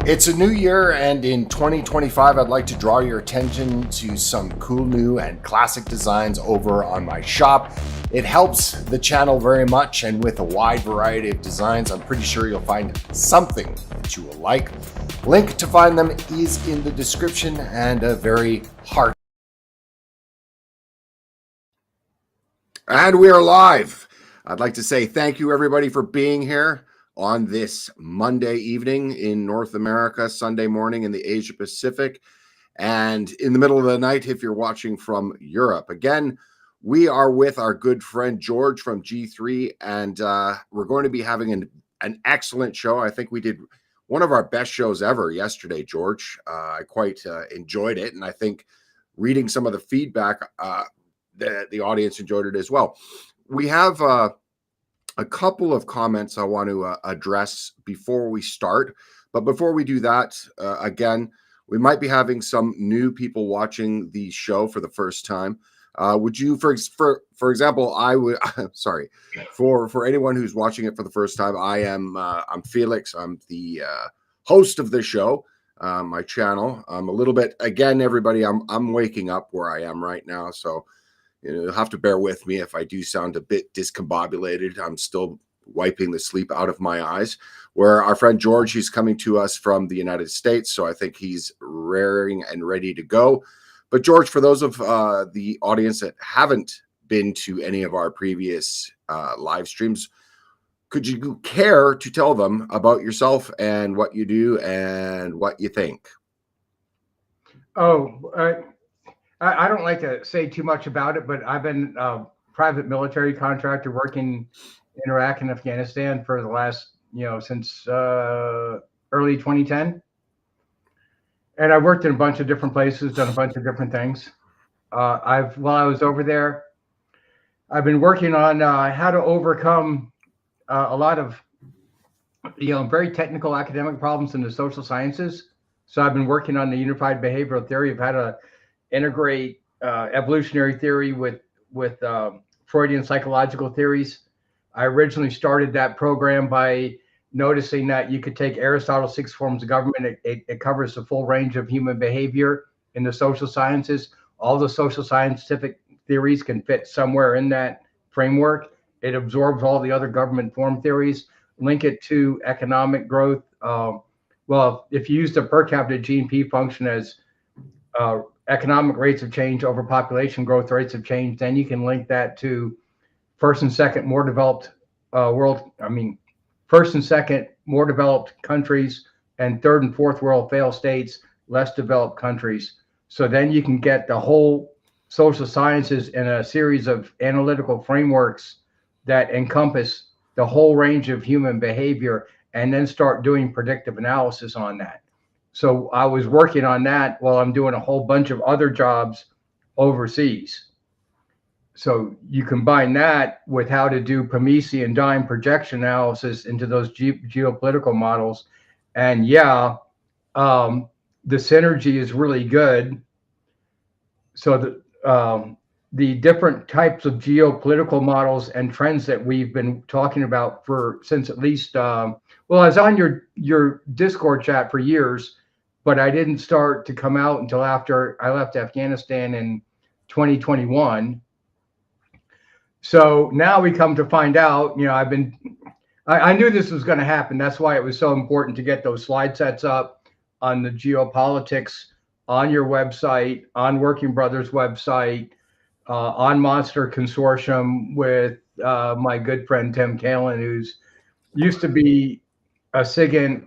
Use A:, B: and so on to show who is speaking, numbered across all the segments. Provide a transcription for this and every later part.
A: It's a new year, and in 2025, I'd like to draw your attention to some cool new and classic designs over on my shop. It helps the channel very much, and with a wide variety of designs, I'm pretty sure you'll find something that you will like. Link to find them is in the description, and a very heart. And we are live. I'd like to say thank you, everybody, for being here on this Monday evening in North America, Sunday morning in the Asia Pacific, and in the middle of the night if you're watching from Europe. Again, we are with our good friend George from G3, and we're going to be having an excellent show. I think we did one of our best shows ever yesterday, George. I quite enjoyed it, and I think reading some of the feedback, the audience enjoyed it as well. We have a couple of comments I want to address before we start. But before we do that, again, we might be having some new people watching the show for the first time. Would you, for example, I would, sorry, for anyone who's watching it for the first time, I'm Felix. I'm the host of the show, my channel. I'm a little bit, again, everybody, I'm waking up where I am right now. So, you'll have to bear with me if I do sound a bit discombobulated. I'm still wiping the sleep out of my eyes. Where our friend George, he's coming to us from the United States, so I think he's raring and ready to go. But George, for those of the audience that haven't been to any of our previous live streams, could you care to tell them about yourself and what you do and what you think?
B: I don't like to say too much about it, but I've been a private military contractor working in Iraq and Afghanistan for the last, since early 2010. And I worked in a bunch of different places, done a bunch of different things. While I was over there, I've been working on how to overcome a lot of, very technical academic problems in the social sciences. So I've been working on the unified behavioral theory of how to integrate evolutionary theory with Freudian psychological theories. I originally started that program by noticing that you could take Aristotle's 6 forms of government. It covers the full range of human behavior in the social sciences. All the social scientific theories can fit somewhere in that framework. It absorbs all the other government form theories, link it to economic growth. Well, if you use the per capita GDP function as economic rates of change over population growth rates of change, then you can link that to first and second more developed first and second more developed countries, and third and fourth world failed states, less developed countries. So then you can get the whole social sciences in a series of analytical frameworks that encompass the whole range of human behavior, and then start doing predictive analysis on that. So I was working on that while I'm doing a whole bunch of other jobs overseas. So you combine that with how to do PMC and dime projection analysis into those geopolitical models. And the synergy is really good. So the different types of geopolitical models and trends that we've been talking about since at least, I was on your Discord chat for years, but I didn't start to come out until after I left Afghanistan in 2021. So now we come to find out, I knew this was going to happen. That's why it was so important to get those slide sets up on the geopolitics, on your website, on Working Brothers website, on Monster Consortium with my good friend Tim Kalin, who's used to be a SIGINT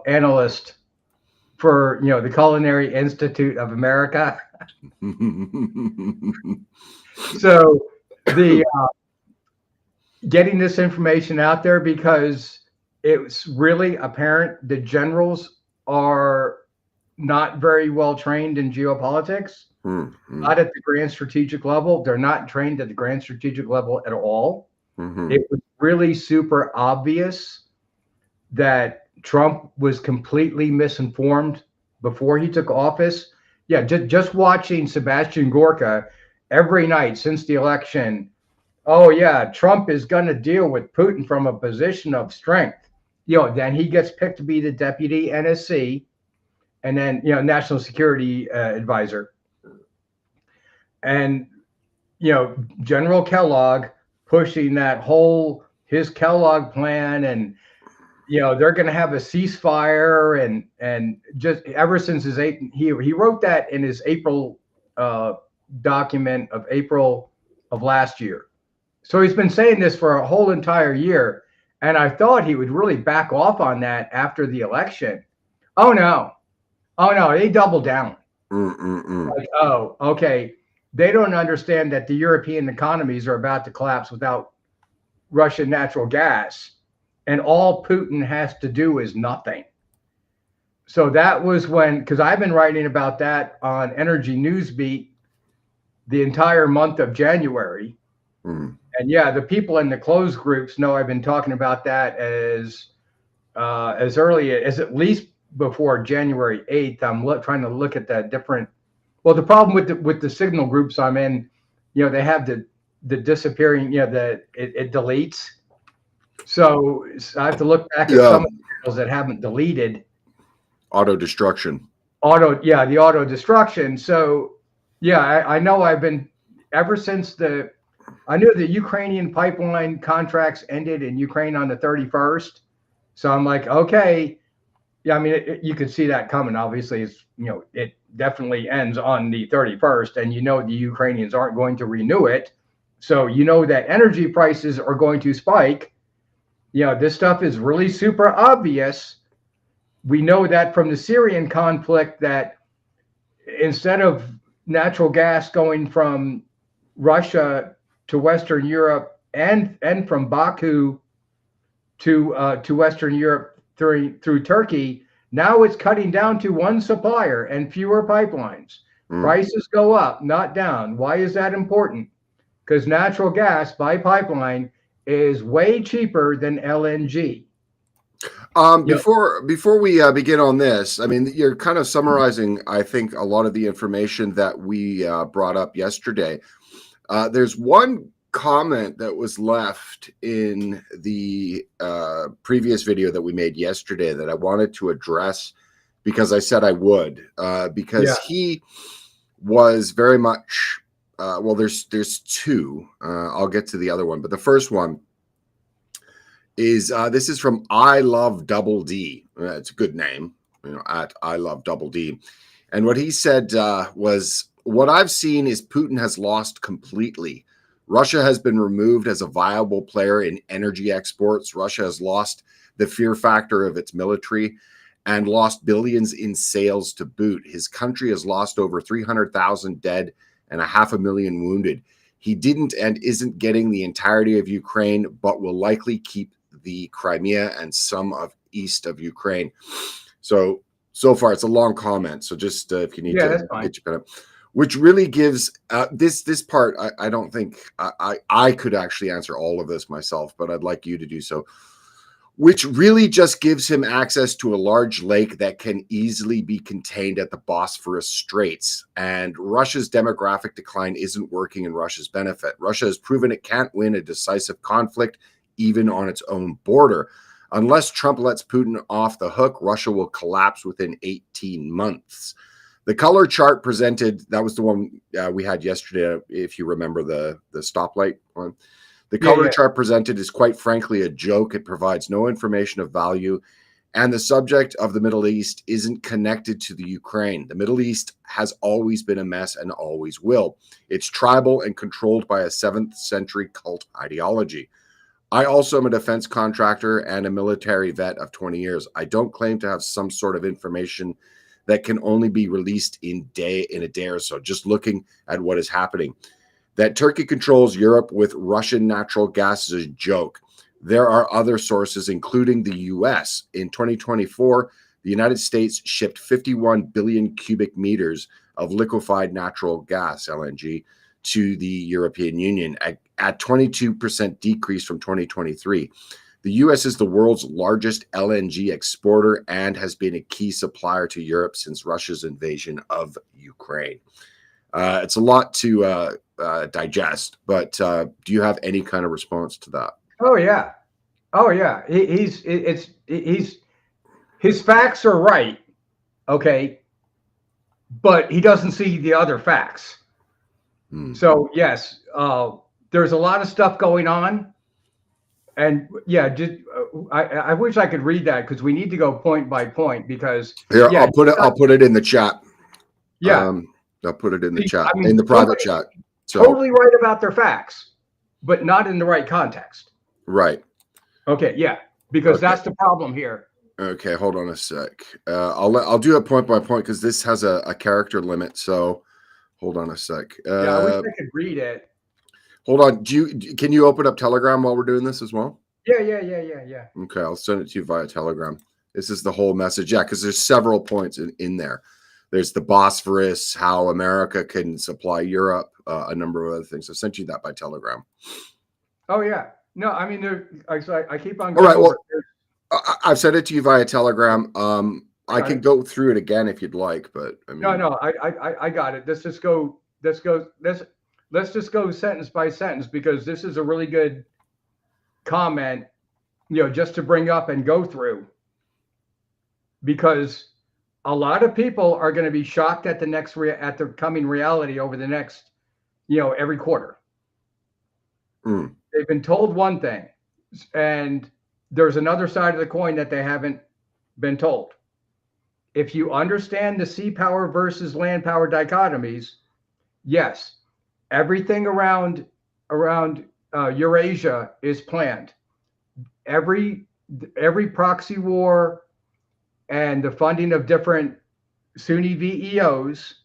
B: analyst for the Culinary Institute of America. So the getting this information out there, because it's really apparent the generals are not very well trained in geopolitics, not at the grand strategic level. They're not trained at the grand strategic level at all. It was really super obvious that Trump was completely misinformed before he took office. Yeah, just watching Sebastian Gorka every night since the election. Oh yeah, Trump is going to deal with Putin from a position of strength. then he gets picked to be the deputy NSC, and then national security advisor, and General Kellogg pushing that whole his Kellogg plan, and they're going to have a ceasefire, and just ever since he wrote that in his April document of April of last year. So he's been saying this for a whole entire year, and I thought he would really back off on that after the election. Oh no, they doubled down. Like, oh, okay. They don't understand that the European economies are about to collapse without Russian natural gas, and all Putin has to do is nothing. So that was when, because I've been writing about that on Energy Newsbeat the entire month of January. And yeah, the people in the closed groups know I've been talking about that as early as at least before January 8th. I'm trying to look at that different. Well, the problem with the signal groups I'm in, they have the disappearing, it deletes. So I have to look back at some of the channels that haven't deleted.
A: Auto destruction.
B: The auto destruction. So yeah, I know I've been ever since I knew the Ukrainian pipeline contracts ended in Ukraine on the 31st. So I'm like, okay. Yeah, I mean, you could see that coming. Obviously, it definitely ends on the 31st, and the Ukrainians aren't going to renew it. So that energy prices are going to spike. This stuff is really super obvious. We know that from the Syrian conflict that instead of natural gas going from Russia to Western Europe and from Baku to Western Europe through Turkey, now it's cutting down to one supplier and fewer pipelines. Prices go up, not down. Why is that important? Because natural gas by pipeline is way cheaper than LNG.
A: Before we begin on this, I mean, you're kind of summarizing, I think, a lot of the information that we brought up yesterday. There's one comment that was left in the previous video that we made yesterday that I wanted to address because I said I would, because he was very much there's two. I'll get to the other one, but the first one is this is from I Love Double D. It's a good name, at I Love Double D. And what he said was, what I've seen is Putin has lost completely. Russia has been removed as a viable player in energy exports. Russia has lost the fear factor of its military and lost billions in sales to boot. His country has lost over 300,000 dead and 500,000 wounded. He didn't and isn't getting the entirety of Ukraine, but will likely keep the Crimea and some of east of Ukraine. So far, it's a long comment. So just if you need to get your pen up. Which really gives this part, I don't think I could actually answer all of this myself, but I'd like you to do so. Which really just gives him access to a large lake that can easily be contained at the Bosphorus Straits. And Russia's demographic decline isn't working in Russia's benefit. Russia has proven it can't win a decisive conflict, even on its own border. Unless Trump lets Putin off the hook, Russia will collapse within 18 months. The color chart presented, that was the one we had yesterday, if you remember the stoplight one. The color chart presented is quite frankly a joke. It provides no information of value. And the subject of the Middle East isn't connected to the Ukraine. The Middle East has always been a mess and always will. It's tribal and controlled by a 7th century cult ideology. I also am a defense contractor and a military vet of 20 years. I don't claim to have some sort of information that can only be released in a day or so. Just looking at what is happening. That Turkey controls Europe with Russian natural gas is a joke. There are other sources, including the U.S. In 2024, the United States shipped 51 billion cubic meters of liquefied natural gas, LNG, to the European Union at 22% decrease from 2023. The U.S. is the world's largest LNG exporter and has been a key supplier to Europe since Russia's invasion of Ukraine. It's a lot to digest, but do you have any kind of response to that?
B: Oh, yeah. Oh yeah, he's his facts are right, okay, but he doesn't see the other facts. So yes, there's a lot of stuff going on, and yeah, I wish I could read that because we need to go point by point because
A: Here,
B: yeah,
A: I'll put it in the chat.
B: yeah.
A: I'll put it in the
B: See,
A: chat,
B: I mean,
A: in the private chat. So
B: totally right about their facts, but not in the right context.
A: right.
B: Okay, yeah, because
A: Okay.
B: that's the problem here.
A: Okay, hold on a sec. I'll do it point by point because this has a character limit. So hold on a sec.
B: Yeah, I wish I could read it.
A: Hold on. Can you open up Telegram while we're doing this as well?
B: Yeah.
A: Okay, I'll send it to you via Telegram. This is the whole message. Yeah, because there's several points in there. There's the Bosphorus, how America can supply Europe, a number of other things. I sent you that by Telegram.
B: Oh yeah. No, I mean, I keep on
A: All
B: going
A: right.
B: over.
A: Well, I've sent it to you via Telegram. I can
B: Right.
A: go through it again if you'd like, but I mean,
B: No, I got it. Let's just go. Let's just go sentence by sentence because this is a really good comment, just to bring up and go through because a lot of people are going to be shocked at at the coming reality over the next, every quarter. They've been told one thing, and there's another side of the coin that they haven't been told. If you understand the sea power versus land power dichotomies, yes, everything around Eurasia is planned. Every proxy war and the funding of different Sunni VEOs,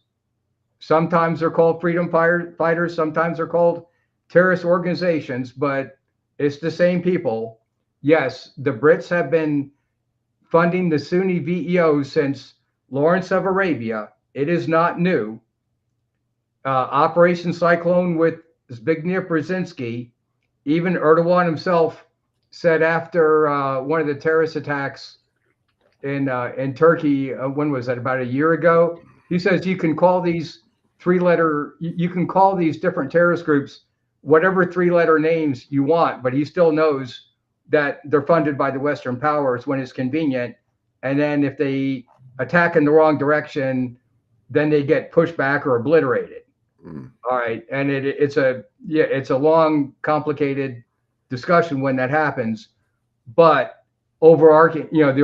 B: sometimes they're called freedom fighters, sometimes they're called terrorist organizations, but it's the same people. Yes, the Brits have been funding the Sunni VEOs since Lawrence of Arabia. It is not new. Operation Cyclone with Zbigniew Brzezinski, even Erdogan himself said after one of the terrorist attacks in Turkey, when was that? About a year ago. He says you can call these you can call these different terrorist groups whatever three-letter names you want, but he still knows that they're funded by the Western powers when it's convenient. And then if they attack in the wrong direction, then they get pushed back or obliterated. All right, and it's a long, complicated discussion when that happens, but the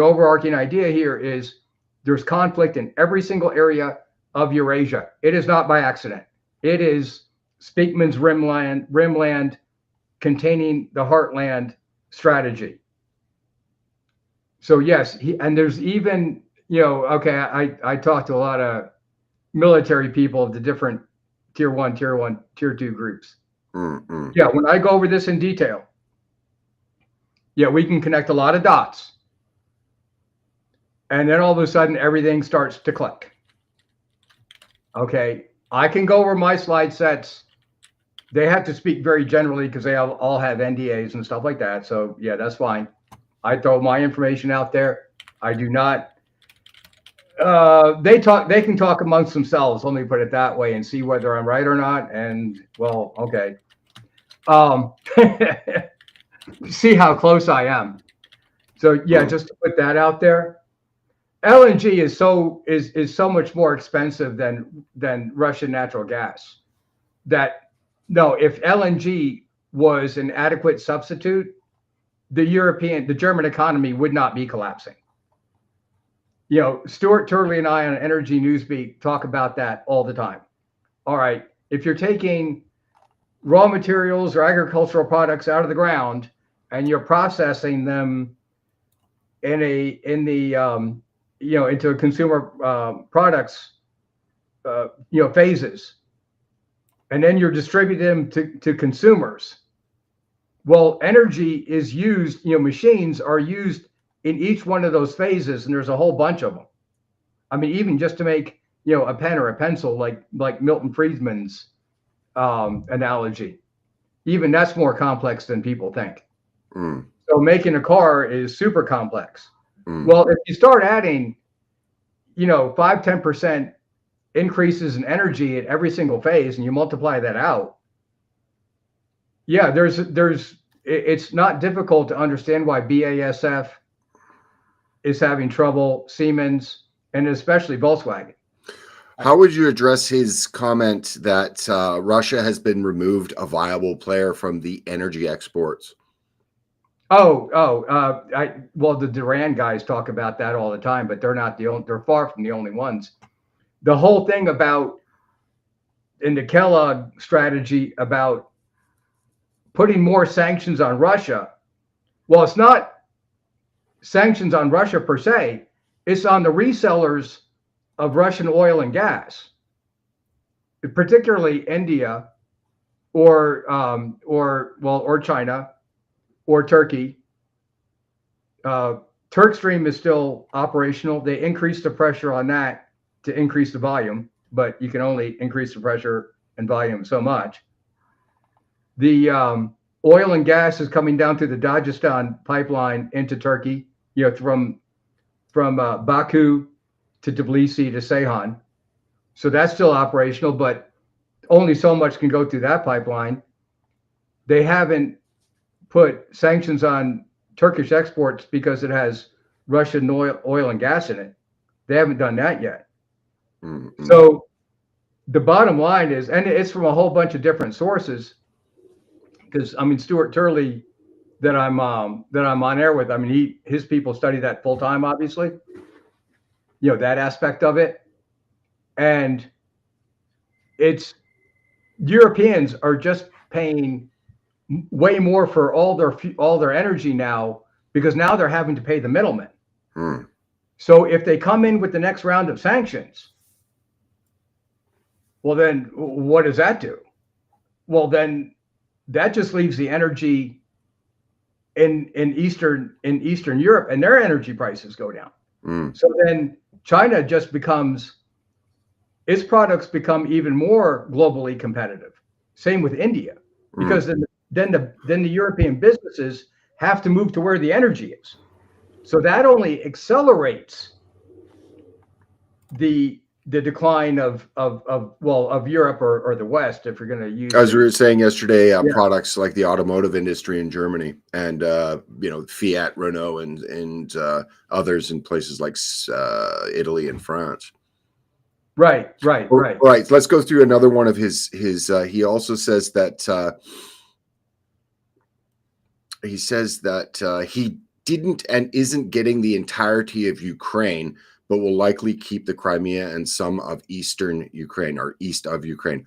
B: overarching idea here is there's conflict in every single area of Eurasia. It is not by accident. It is Speakman's rimland containing the heartland strategy. So yes, and there's even, okay, I talked to a lot of military people of the different tier 1, tier 2 groups. Yeah, when I go over this in detail, yeah, we can connect a lot of dots. And then all of a sudden, everything starts to click. Okay, I can go over my slide sets. They have to speak very generally because they all have NDAs and stuff like that. So yeah, that's fine. I throw my information out there. I do not. They can talk amongst themselves. Let me put it that way and see whether I'm right or not. And well, okay. See how close I am. So yeah, just to put that out there. LNG is so much more expensive than Russian natural gas. That no, if LNG was an adequate substitute, the German economy would not be collapsing. Stuart Turley and I on Energy Newsbeat talk about that all the time. All right, if you're taking raw materials or agricultural products out of the ground and you're processing them into consumer products, phases, and then you're distributing them to consumers. Well, energy is used, machines are used in each one of those phases, and there's a whole bunch of them. I mean, even just to make, a pen or a pencil, like Milton Friedman's analogy, even that's more complex than people think. So making a car is super complex. Well, if you start adding, 5-10% increases in energy at every single phase, and you multiply that out, yeah, it's not difficult to understand why BASF is having trouble, Siemens, and especially Volkswagen.
A: How would you address his comment that Russia has been removed a viable player from the energy exports?
B: Well, the Duran guys talk about that all the time, but they're not the only. They're far from the only ones. The whole thing about in the Kellogg strategy about putting more sanctions on Russia. Well, it's not sanctions on Russia per se. It's on the resellers of Russian oil and gas, particularly India, or China, or Turkey. TurkStream is still operational. They increased the pressure on that to increase the volume, but you can only increase the pressure and volume so much. The oil and gas is coming down through the Dagestan pipeline into Turkey, from Baku to Tbilisi to Ceyhan. So that's still operational, but only so much can go through that pipeline. They haven't put sanctions on Turkish exports because it has Russian oil and gas in it. They haven't done that yet. Mm-hmm. So the bottom line is, and it's from a whole bunch of different sources, because Stuart Turley that I'm on air with, his people study that full time, obviously, that aspect of it. And it's Europeans are just paying way more for all their energy now, because now they're having to pay the middlemen. So if they come in with the next round of sanctions, well, then what does that do? Well, then that just leaves the energy in Eastern Europe, and their energy prices go down. So then China just its products become even more globally competitive. Same with India, because then the European businesses have to move to where the energy is. So that only accelerates the decline of Europe or the West, if you're going to use.
A: As we were saying yesterday, products like the automotive industry in Germany and Fiat, Renault, and others in places like Italy and France.
B: Right.
A: Let's go through another one of his. He also says that he didn't and isn't getting the entirety of Ukraine, but will likely keep the Crimea and some of eastern Ukraine or east of Ukraine.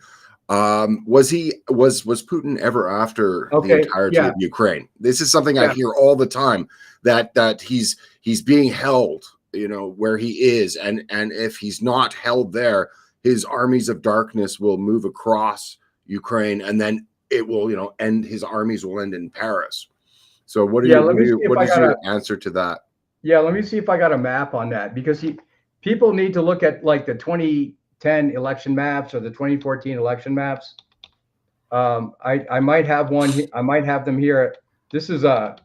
A: Was Putin ever after the entirety of Ukraine? This is something I hear all the time, that he's being held, where he is, and if he's not held there, his armies of darkness will move across Ukraine, and then it will, end. His armies will end in Paris. So what is your answer to that?
B: Yeah, let me see if I got a map on that, because people need to look at like the 2010 election maps or the 2014 election maps. I might have one. I might have them here. This is a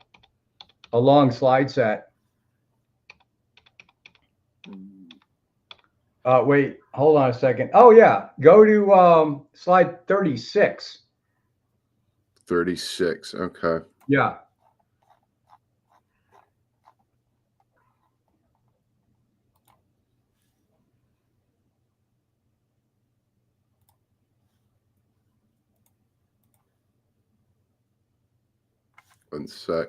B: long slide set. Wait, hold on a second. Oh yeah, go to slide 36.
A: 36. Okay.
B: Yeah.
A: One sec.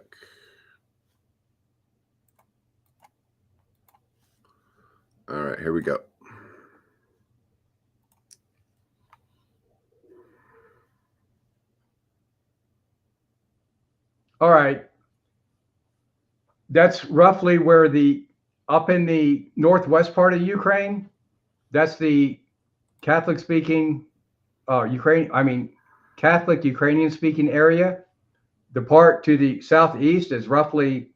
A: All right, here we go.
B: All right. That's roughly where up in the northwest part of Ukraine, that's the Catholic speaking Catholic Ukrainian speaking area. The part to the southeast is roughly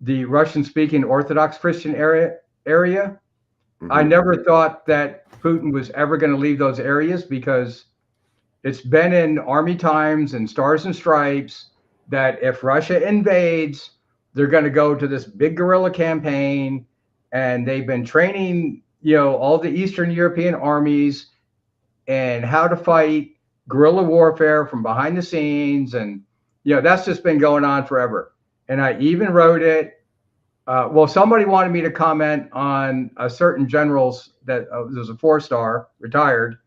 B: the Russian speaking Orthodox Christian area. Mm-hmm. I never thought that Putin was ever going to leave those areas, because it's been in Army Times and Stars and Stripes that if Russia invades, they're going to go to this big guerrilla campaign, and they've been training, all the Eastern European armies and how to fight guerrilla warfare from behind the scenes, and That's just been going on forever. And I even wrote it. Well, somebody wanted me to comment on a certain generals that there's a 4-star retired,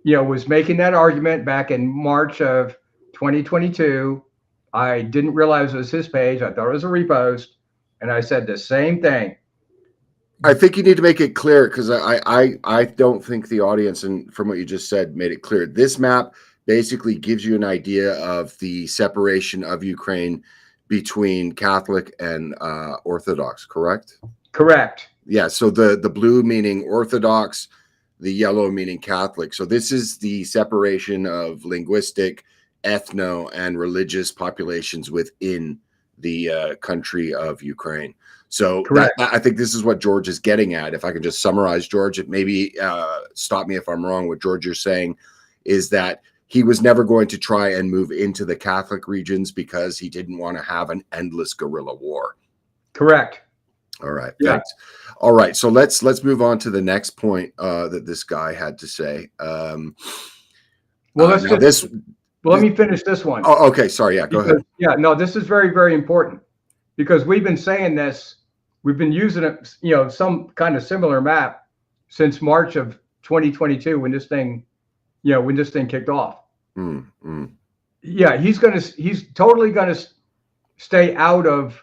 B: was making that argument back in March of 2022. I didn't realize it was his page. I thought it was a repost. And I said the same thing.
A: I think you need to make it clear, because I don't think the audience, and from what you just said, made it clear. This map basically gives you an idea of the separation of Ukraine between Catholic and Orthodox, correct?
B: Correct.
A: Yeah, so the blue meaning Orthodox, the yellow meaning Catholic. So this is the separation of linguistic, ethno, and religious populations within the country of Ukraine. So I think this is what George is getting at. If I can just summarize, George, it maybe stop me if I'm wrong. What George, you're saying is that he was never going to try and move into the Catholic regions because he didn't want to have an endless guerrilla war.
B: Correct.
A: All right. Yeah. Thanks. All right. So let's move on to the next point that this guy had to say.
B: Let me finish this one.
A: Oh, okay. Sorry. Yeah. Go ahead.
B: Yeah. No, this is very, very important, because we've been saying this. We've been using it, some kind of similar map since March of 2022 when this thing kicked off. Yeah, he's totally gonna stay out of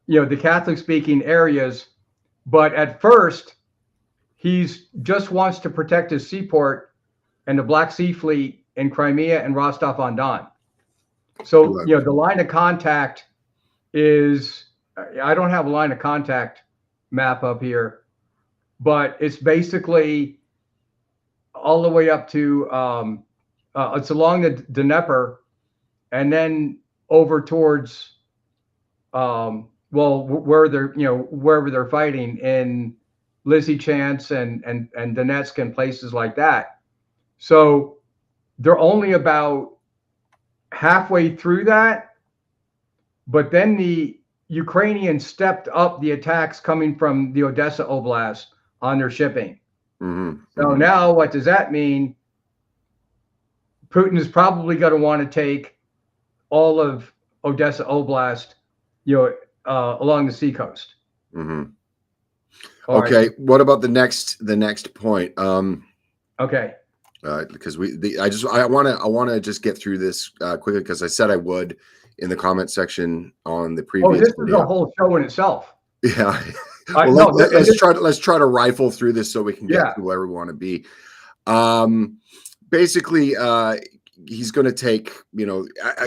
B: the Catholic speaking areas, but at first he's just wants to protect his seaport and the Black Sea Fleet in Crimea and Rostov-on-Don. So the line of contact is, I don't have a line of contact map up here, but it's basically all the way up to it's along the Dnieper, and then over towards where they're wherever they're fighting in Lysychansk and Donetsk and places like that. So they're only about halfway through that, but then the Ukrainians stepped up the attacks coming from the Odessa Oblast on their shipping. So now what does that mean? Putin is probably going to want to take all of Odessa Oblast, along the seacoast.
A: Okay. Right. What about the next point?
B: Okay.
A: Because I want to just get through this quickly, because I said I would in the comment section on the previous.
B: This is a whole show in itself.
A: Yeah. Well, let's try to rifle through this so we can get to where we want to be. Basically, he's going to take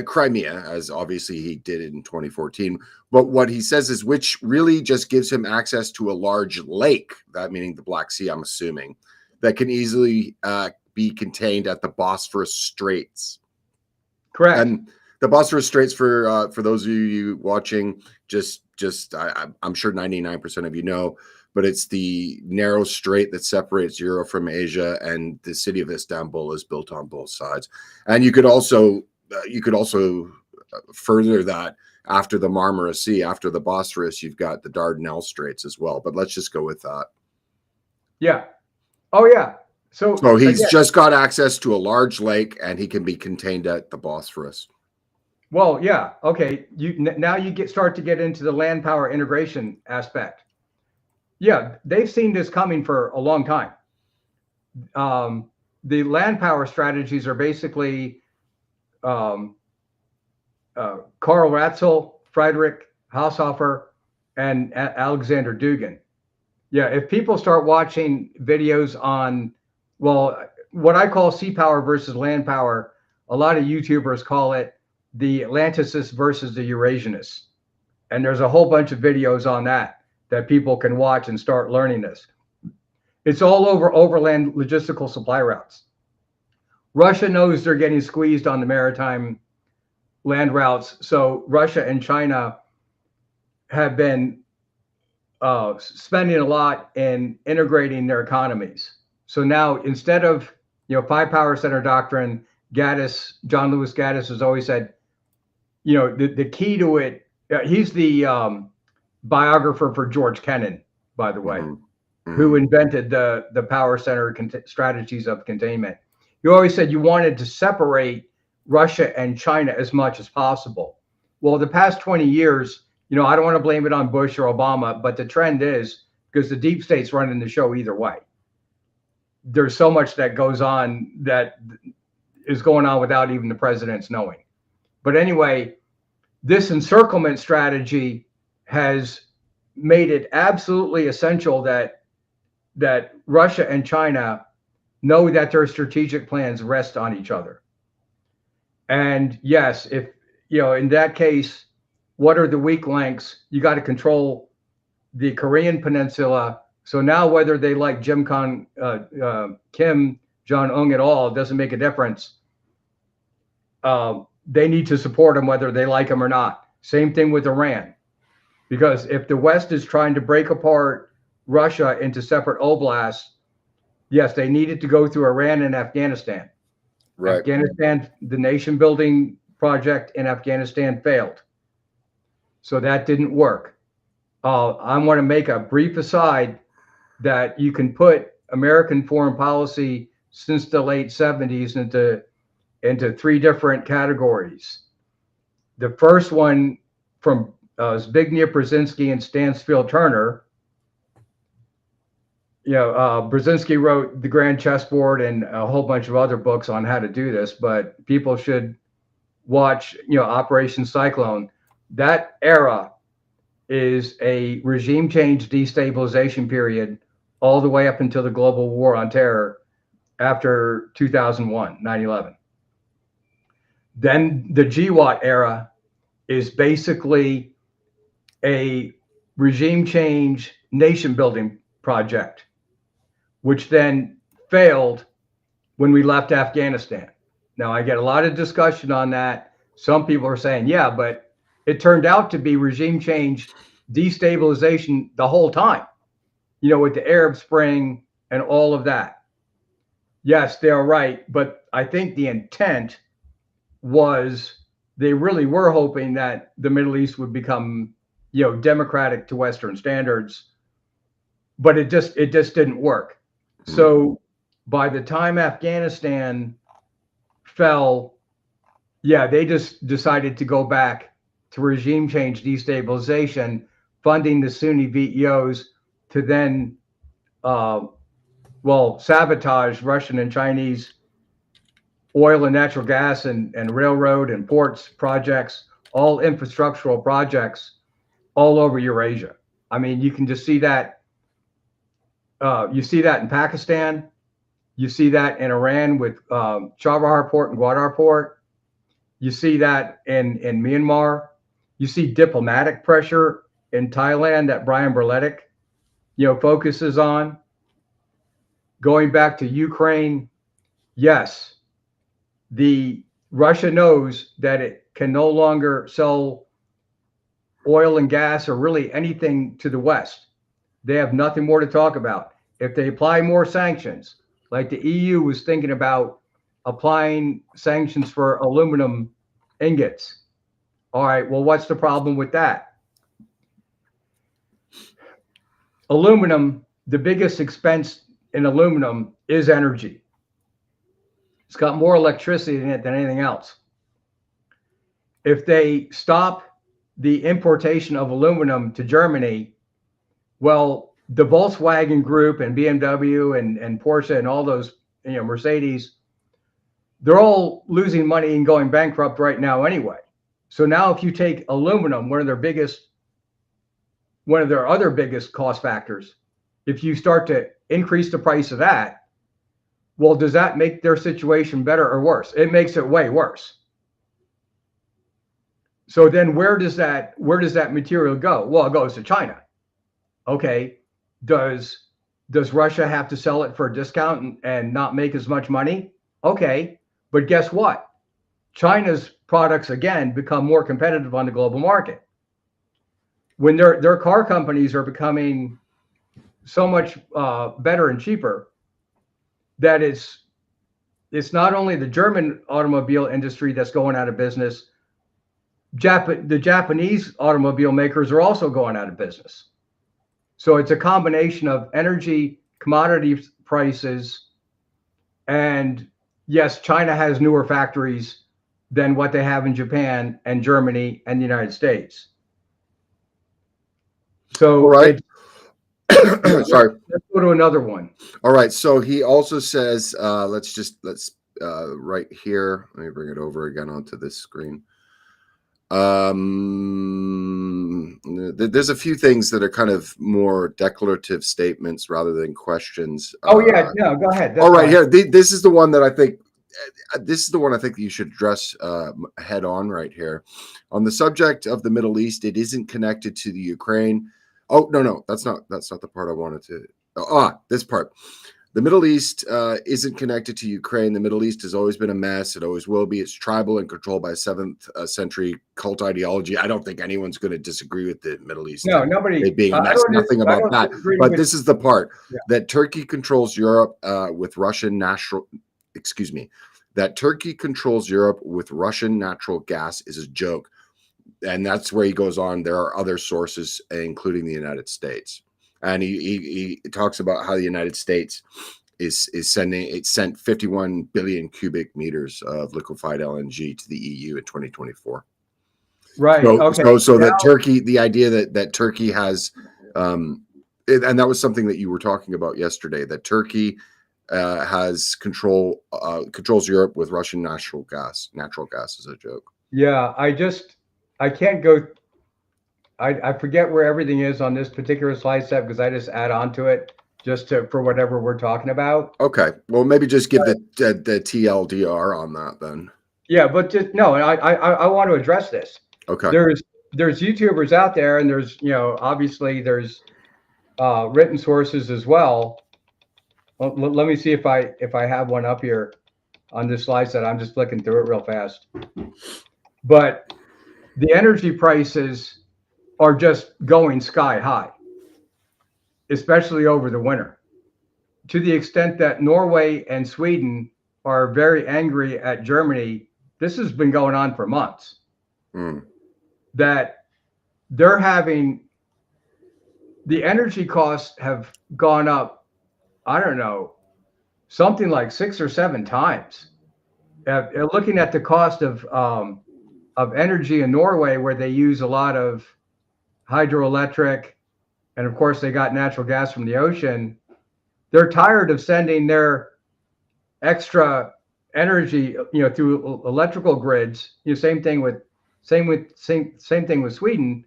A: Crimea, as obviously he did it in 2014. But what he says is, which really just gives him access to a large lake, that meaning the Black Sea, I'm assuming, that can easily be contained at the Bosphorus Straits.
B: Correct.
A: And the Bosphorus Straits, for those of you watching, I'm sure 99% of you know, but it's the narrow strait that separates Europe from Asia, and the city of Istanbul is built on both sides. And you could also further that after the Marmara Sea, after the Bosphorus, you've got the Dardanelles Straits as well. But let's just go with that. Yeah.
B: Oh yeah. So
A: he's just got access to a large lake, and he can be contained at the Bosphorus.
B: Well, yeah. Okay. Now you start to get into the land power integration aspect. Yeah, they've seen this coming for a long time. The land power strategies are basically Karl Ratzel, Friedrich Haushofer, and Alexander Dugin. Yeah, if people start watching videos on, what I call sea power versus land power, a lot of YouTubers call it the Atlanticists versus the Eurasianists. And there's a whole bunch of videos on that people can watch and start learning this. It's all over overland logistical supply routes. Russia knows they're getting squeezed on the maritime land routes. So Russia and China have been spending a lot in integrating their economies. So now, instead of, 5 power center doctrine, John Lewis Gaddis has always said, the key to it, he's the biographer for George Kennan, by the way, who invented the power center strategies of containment. He always said you wanted to separate Russia and China as much as possible. Well, the past 20 years, I don't want to blame it on Bush or Obama, but the trend is because the deep state's running the show either way. There's so much that goes on that is going on without even the presidents knowing. But anyway, this encirclement strategy has made it absolutely essential that Russia and China know that their strategic plans rest on each other. And yes, if in that case, what are the weak links? You got to control the Korean Peninsula. So now whether they like Kim Jong-un at all doesn't make a difference. They need to support him whether they like him or not. Same thing with Iran. Because if the West is trying to break apart Russia into separate oblasts, yes, they needed to go through Iran and Afghanistan.
A: Right.
B: Afghanistan, the nation building project in Afghanistan failed. So that didn't work. I want to make a brief aside that you can put American foreign policy since the late 70s into three different categories. The first one from Zbigniew Brzezinski and Stansfield Turner. Brzezinski wrote The Grand Chessboard and a whole bunch of other books on how to do this, but people should watch, Operation Cyclone. That era is a regime change destabilization period all the way up until the global war on terror after 2001, 9/11. Then the GWAT era is basically a regime change nation building project, which then failed when we left Afghanistan. Now, I get a lot of discussion on that. Some people are saying, yeah, but it turned out to be regime change destabilization the whole time, with the Arab Spring and all of that. Yes, they're right. But I think the intent was they really were hoping that the Middle East would become, democratic to Western standards. But it just didn't work. So by the time Afghanistan fell, they just decided to go back to regime change destabilization, funding the Sunni VEOs to then, sabotage Russian and Chinese oil and natural gas and railroad and ports projects, all infrastructural projects all over Eurasia. I mean, you can just see that. You see that in Pakistan. You see that in Iran with Chabahar Port and Gwadar Port. You see that in Myanmar. You see diplomatic pressure in Thailand that Brian Berletic, focuses on. Going back to Ukraine, yes, Russia knows that it can no longer sell oil and gas or really anything to the West. They have nothing more to talk about. If they apply more sanctions, like the EU was thinking about applying sanctions for aluminum ingots. All right, well, what's the problem with that? Aluminum, the biggest expense in aluminum is energy. It's got more electricity in it than anything else. If they stop the importation of aluminum to Germany, well, the Volkswagen Group and BMW and Porsche and all those, Mercedes, they're all losing money and going bankrupt right now anyway. So now if you take aluminum, one of their other biggest cost factors, if you start to increase the price of that, well, does that make their situation better or worse? It makes it way worse. So then where does that material go? Well, it goes to China. Okay. Does Russia have to sell it for a discount and not make as much money? Okay. But guess what? China's products, again, become more competitive on the global market. When their car companies are becoming so much better and cheaper, that it's not only the German automobile industry that's going out of business, the Japanese automobile makers are also going out of business. So it's a combination of energy, commodity prices, and yes, China has newer factories than what they have in Japan and Germany and the United States. So
A: All right. Sorry.
B: Let's go to another one.
A: All right. So he also says, let's right here. Let me bring it over again onto this screen. There's a few things that are kind of more declarative statements rather than questions.
B: Oh yeah, no, go ahead.
A: That's all right, fine. Here, this is the one that I think. This is the one I think you should address head on right here. On the subject of the Middle East, it isn't connected to the Ukraine. Oh no, that's not the part I wanted to. This part. The Middle East isn't connected to Ukraine. The Middle East has always been a mess. It always will be. It's tribal and controlled by a 7th century cult ideology. I don't think anyone's going to disagree with the Middle East.
B: No, nobody.
A: It being a mess. Nothing about that. But this is the part that Turkey controls Europe with Russian natural. Excuse me. That Turkey controls Europe with Russian natural gas is a joke. And that's where he goes on. There are other sources, including the United States. And he talks about how the United States sent 51 billion cubic meters of liquefied LNG to the EU in 2024.
B: Right.
A: So that Turkey, the idea that Turkey has, and that was something that you were talking about yesterday, that Turkey has controls Europe with Russian natural gas. Natural gas is a joke.
B: Yeah, I can't go. I forget where everything is on this particular slide set because I just add on to it for whatever we're talking about.
A: Okay, well maybe just give the TLDR on that then.
B: Yeah, but just no. I want to address this.
A: Okay.
B: There's YouTubers out there, and there's obviously there's written sources as well. Let me see if I have one up here on this slide set. I'm just flicking through it real fast. But the energy prices are just going sky high, especially over the winter, to the extent that Norway and Sweden are very angry at Germany. This has been going on for months. That they're having the energy costs have gone up, I don't know, something like 6 or 7 times. Looking at the cost of energy in Norway, where they use a lot of hydroelectric, and of course they got natural gas from the ocean. They're tired of sending their extra energy, through electrical grids. Same thing with Sweden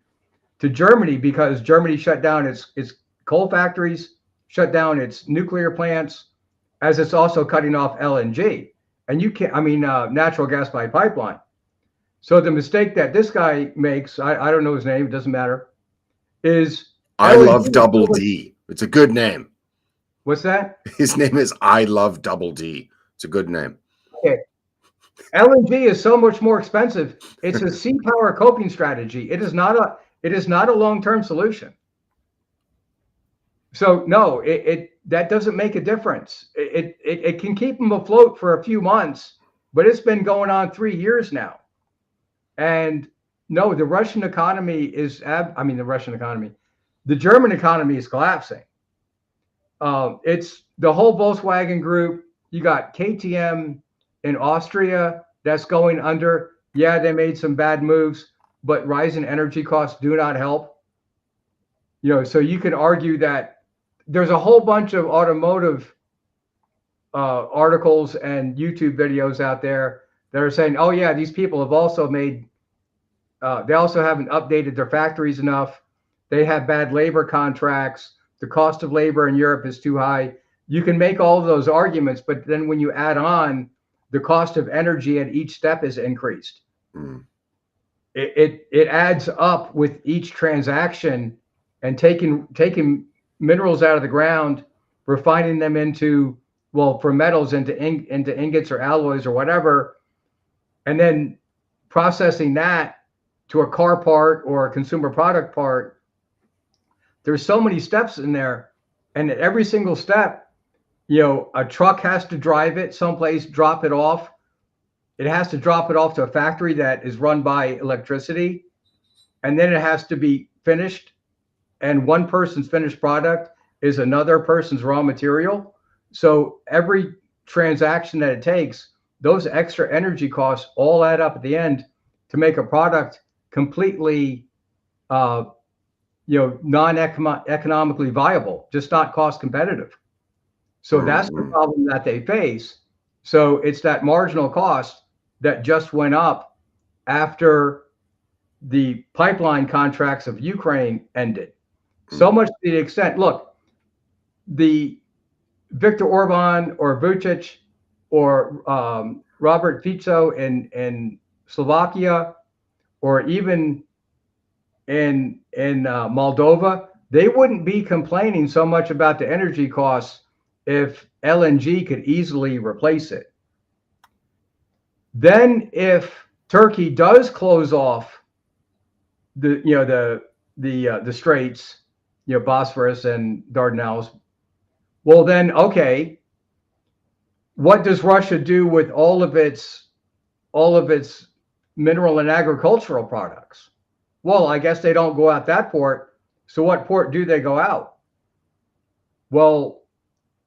B: to Germany, because Germany shut down its coal factories, shut down its nuclear plants, as it's also cutting off LNG. And natural gas by pipeline. So the mistake that this guy makes, I don't know his name, it doesn't matter, is
A: I Love Double D. It's a good name.
B: What's that?
A: His name is I Love Double D. It's a good name.
B: Okay. LNG is so much more expensive. It's a sea power coping strategy. It is not a long-term solution. So no, that doesn't make a difference. It can keep them afloat for a few months, but it's been going on 3 years now. And no, the Russian economy is, the German economy is collapsing. It's the whole Volkswagen group. You got KTM in Austria that's going under. Yeah, they made some bad moves, but rising energy costs do not help. So you can argue that there's a whole bunch of automotive articles and YouTube videos out there that are saying, oh yeah, these people have also made, they also haven't updated their factories enough. They have bad labor contracts. The cost of labor in Europe is too high. You can make all of those arguments, but then when you add on the cost of energy at each step is increased. It adds up with each transaction, and taking minerals out of the ground, refining them into, for metals into ingots or alloys or whatever, and then processing that to a car part or a consumer product part. There's so many steps in there, and at every single step, a truck has to drive it someplace, drop it off. It has to drop it off to a factory that is run by electricity, and then it has to be finished. And one person's finished product is another person's raw material. So every transaction that it takes those extra energy costs all add up at the end to make a product completely, non-economically viable, just not cost competitive. So that's the problem that they face. So it's that marginal cost that just went up after the pipeline contracts of Ukraine ended. So much to the extent, look, the Viktor Orban or Vucic or Robert Fico in Slovakia, or even in Moldova, they wouldn't be complaining so much about the energy costs if LNG could easily replace it. Then if Turkey does close off the straits, Bosphorus and Dardanelles, well then, okay, what does Russia do with all of its mineral and agricultural products? Well, I guess they don't go out that port. So what port do they go out? Well,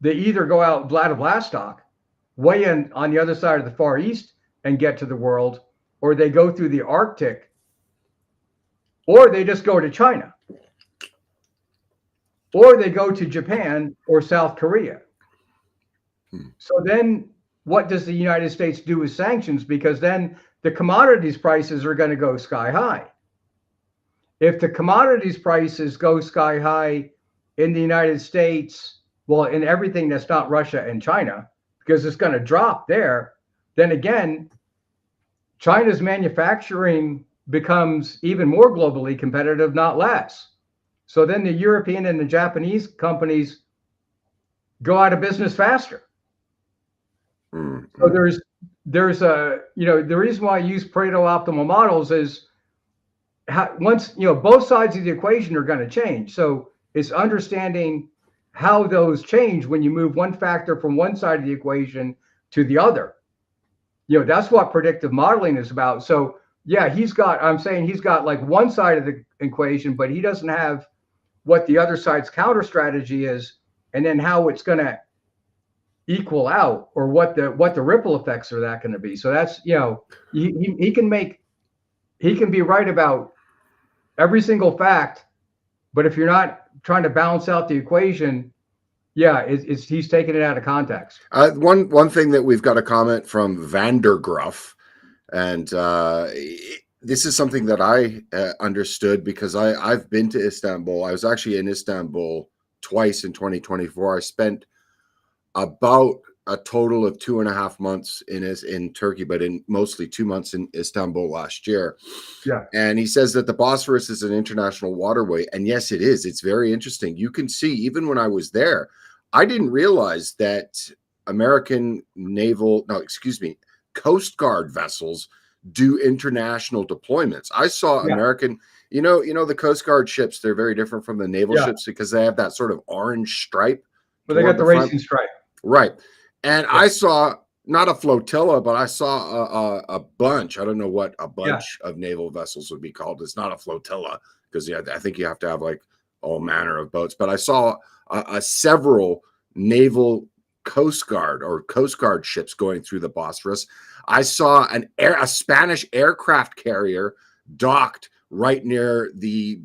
B: they either go out Vladivostok, way in on the other side of the Far East, and get to the world, or they go through the Arctic, or they just go to China, or they go to Japan or South Korea. So then what does the United States do with sanctions? Because then the commodities prices are going to go sky high. If the commodities prices go sky high in the United States, well, in everything that's not Russia and China, because it's going to drop there, then again, China's manufacturing becomes even more globally competitive, not less. So then the European and the Japanese companies go out of business faster. So there's a, the reason why I use Pareto optimal models is once, both sides of the equation are going to change. So it's understanding how those change when you move one factor from one side of the equation to the other. That's what predictive modeling is about. So yeah, I'm saying he's got like one side of the equation, but he doesn't have what the other side's counter strategy is, and then how it's going to equal out, or what the ripple effects are that going to be. So that's, he can be right about every single fact, but if you're not trying to balance out the equation, yeah, he's taking it out of context.
A: One thing that we've got a comment from Vandergruff, and this is something that I understood because I've been to Istanbul. I was actually in Istanbul twice in 2024. I spent about a total of 2.5 months in Turkey, but in mostly 2 months in Istanbul last year.
B: Yeah.
A: And he says that the Bosphorus is an international waterway. And yes, it is. It's very interesting. You can see, even when I was there, I didn't realize that Coast Guard vessels do international deployments. I saw American, the Coast Guard ships, they're very different from the naval ships because they have that sort of orange stripe.
B: Well, they got the racing stripe.
A: Right. And I saw not a flotilla, but I saw a bunch. I don't know what a bunch of naval vessels would be called. It's not a flotilla because I think you have to have like all manner of boats. But I saw several naval Coast Guard ships going through the Bosphorus. I saw a Spanish aircraft carrier docked right near the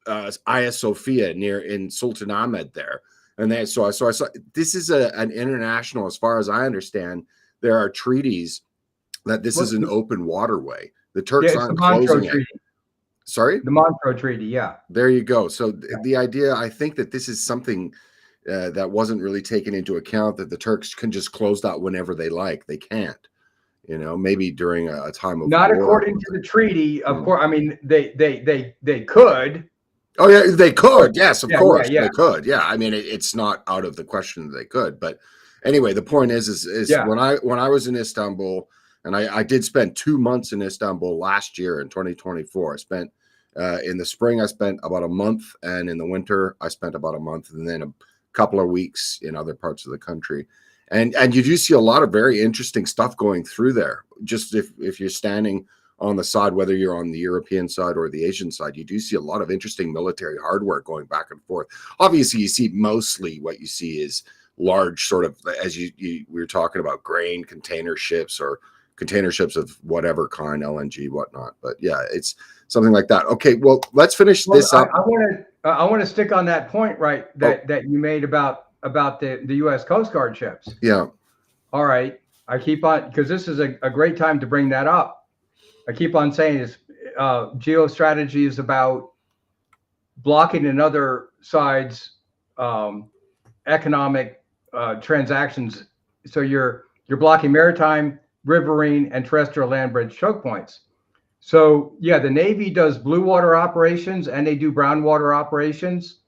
A: Hagia Sophia in Sultan Ahmed there. And I saw this is an international, as far as I understand, there are treaties that this is an open waterway. The Turks aren't closing it. Sorry?
B: The Montreux Treaty, yeah.
A: There you go. So the idea, I think that this is something that wasn't really taken into account, that the Turks can just close that whenever they like. They can't, maybe during a time of
B: not
A: war.
B: According to the treaty, of course. I mean, they could.
A: Oh yeah, they could. Yes, of course,
B: they
A: could. Yeah, I mean, it's not out of the question that they could. But anyway, the point is when I was in Istanbul, and I did spend 2 months in Istanbul last year in 2024. I spent in the spring, I spent about a month, and in the winter, I spent about a month, and then a couple of weeks in other parts of the country. And you do see a lot of very interesting stuff going through there. Just if you're standing on the side, whether you're on the European side or the Asian side, you do see a lot of interesting military hardware going back and forth. Obviously, you see mostly what you see is large sort of, as we were talking about, grain container ships or container ships of whatever kind, LNG, whatnot. But yeah, it's something like that. Okay, well, let's finish this up.
B: I want to stick on that point, right? That you made about the U.S. Coast Guard ships.
A: Yeah.
B: All right. I keep on, because this is a great time to bring that up. I keep on saying this. Geostrategy is about blocking another side's economic transactions. So you're blocking maritime, riverine, and terrestrial land bridge choke points. So yeah, the Navy does blue water operations and they do brown water operations.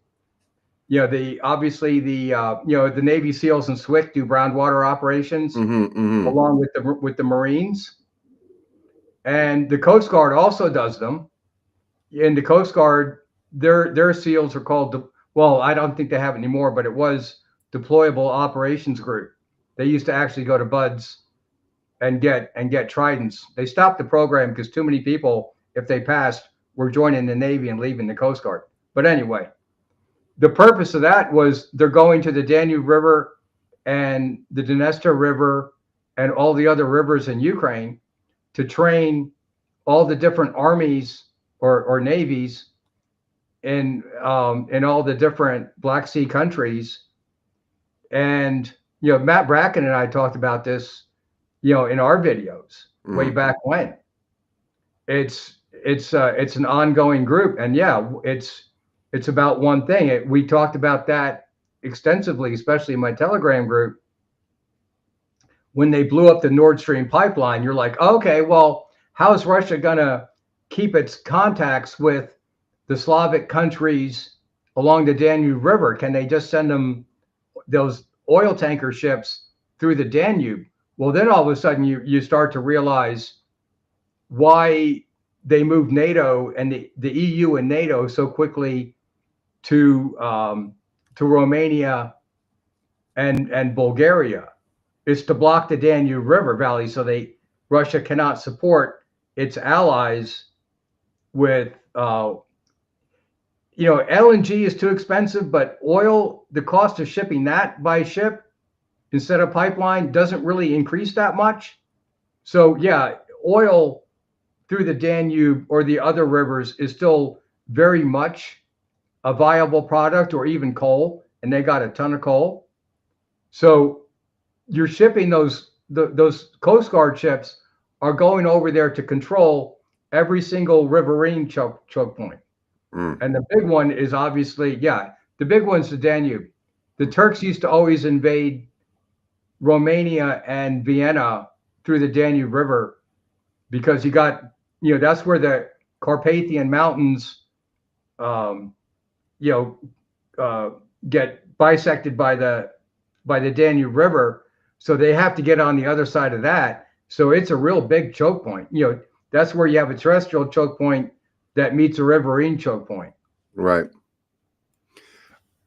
B: You know, obviously the Navy SEALs and SWCC do brown water operations along with the Marines, and the Coast Guard also does them. In the Coast Guard, their SEALs are called, well, I don't think they have it anymore, but it was Deployable Operations Group. They used to actually go to BUDS and get Tridents. They stopped the program because too many people, if they passed, were joining the Navy and leaving the Coast Guard. But anyway, the purpose of that was they're going to the Danube River and the Dniester River and all the other rivers in Ukraine to train all the different armies or navies in all the different Black Sea countries. And Matt Bracken and I talked about this, in our videos way back when. It's an ongoing group, and yeah, it's about one thing. We talked about that extensively, especially in my Telegram group. When they blew up the Nord Stream pipeline, you're like, okay, well, how is Russia gonna keep its contacts with the Slavic countries along the Danube River? Can they just send them those oil tanker ships through the Danube? Well, then all of a sudden you start to realize why they moved NATO and the EU and NATO so quickly to Romania and Bulgaria. Is to block the Danube River Valley so Russia cannot support its allies with LNG is too expensive, but oil, the cost of shipping that by ship instead of pipeline doesn't really increase that much. So yeah, oil through the Danube or the other rivers is still very much a viable product, or even coal, and they got a ton of coal. So you're shipping those Coast Guard ships are going over there to control every single riverine choke point. And the big one is obviously, the big one's the Danube. The Turks used to always invade Romania and Vienna through the Danube River because you got, that's where the Carpathian Mountains, get bisected by the Danube River. So they have to get on the other side of that. So it's a real big choke point. That's where you have a terrestrial choke point that meets a riverine choke point.
A: Right.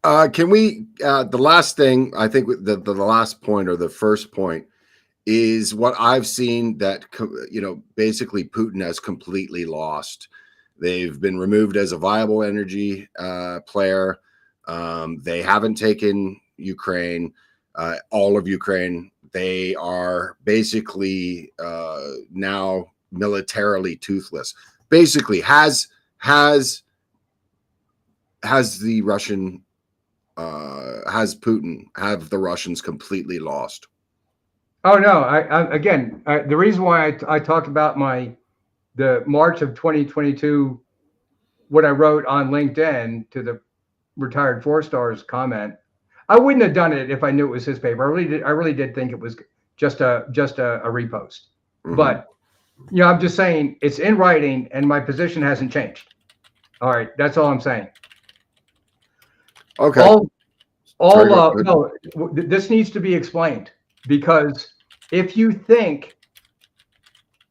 A: Can we, the last thing, I think the last point or the first point is what I've seen that, basically Putin has completely lost. They've been removed as a viable energy player. They haven't taken Ukraine, all of Ukraine. They are basically now militarily toothless. Basically, has the Russian has Putin have the Russians completely lost?
B: Oh no! Again, the reason why I talked about the March of 2022, what I wrote on LinkedIn to the retired 4-stars comment. I wouldn't have done it if I knew it was his paper. I really did think it was just a repost. But I'm just saying it's in writing, and my position hasn't changed. All right, that's all I'm saying.
A: Okay.
B: No, this needs to be explained, because if you think,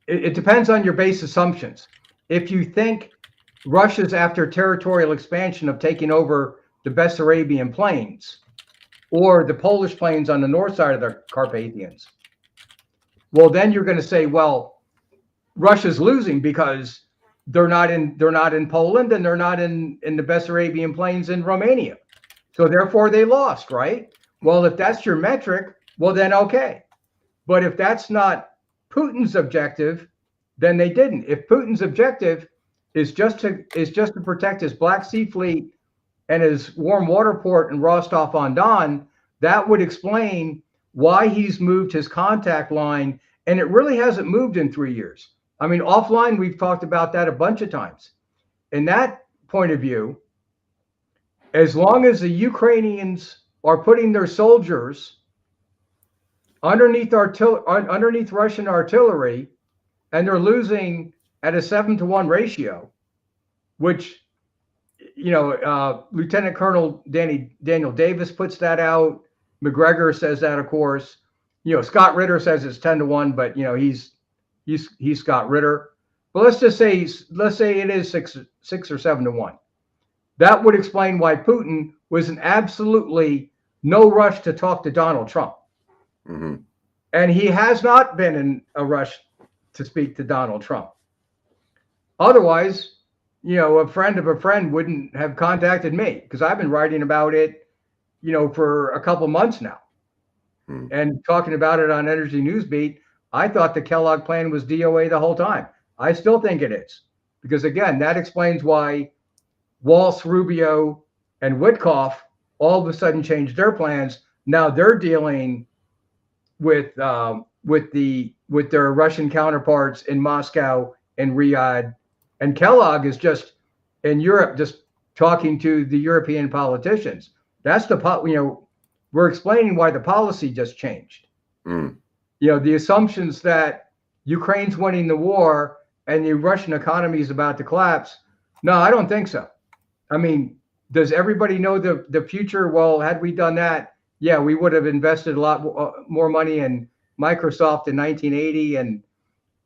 B: it depends on your base assumptions. If you think Russia's after territorial expansion of taking over the Bessarabian Plains or the Polish plains on the north side of the Carpathians, well, then you're going to say, well, Russia's losing because they're not in Poland and they're not in the Bessarabian Plains in Romania. So therefore they lost, right? Well, if that's your metric, well, then okay. But if that's not Putin's objective, then they didn't. If Putin's objective is just to protect his Black Sea Fleet and his warm water port in Rostov-on-Don, that would explain why he's moved his contact line. And it really hasn't moved in 3 years. I mean, offline, we've talked about that a bunch of times. In that point of view, as long as the Ukrainians are putting their soldiers underneath Russian artillery, and they're losing at a 7-to-1 ratio, which, Lieutenant Colonel Daniel Davis puts that out. McGregor says that, of course. Scott Ritter says it's 10-to-1, but he's Scott Ritter. But let's say it is 6 or 7-to-1. That would explain why Putin was in absolutely no rush to talk to Donald Trump.
A: Mm-hmm.
B: And he has not been in a rush to speak to Donald Trump. Otherwise, a friend of a friend wouldn't have contacted me, because I've been writing about it, for a couple months now. Mm-hmm. And talking about it on Energy Newsbeat. I thought the Kellogg plan was DOA the whole time. I still think it is, because again, that explains why Waltz, Rubio, and Witkoff all of a sudden changed their plans. Now they're dealing with their Russian counterparts in Moscow and Riyadh, and Kellogg is just in Europe, just talking to the European politicians. That's we're explaining why the policy just changed. Mm. The assumptions that Ukraine's winning the war and the Russian economy is about to collapse. No, I don't think so. I mean, does everybody know the future? Well, had we done that, yeah, we would have invested a lot more money in Microsoft in 1980 and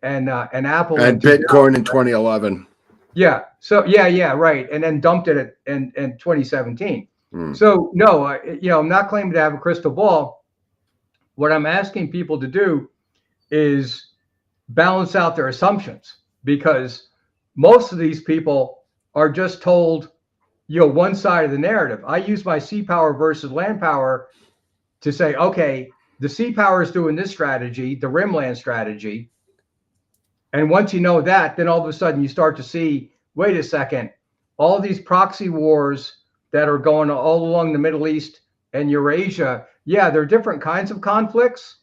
B: Apple
A: and Bitcoin in 2011.
B: Yeah. So yeah, right. And then dumped it in 2017. Mm. So no, I'm not claiming to have a crystal ball. What I'm asking people to do is balance out their assumptions, because most of these people are just told, one side of the narrative. I use my sea power versus land power to say, okay, the sea power is doing this strategy, the rimland strategy. And once you know that, then all of a sudden you start to see, wait a second, all these proxy wars that are going all along the Middle East and Eurasia, yeah, they're different kinds of conflicts,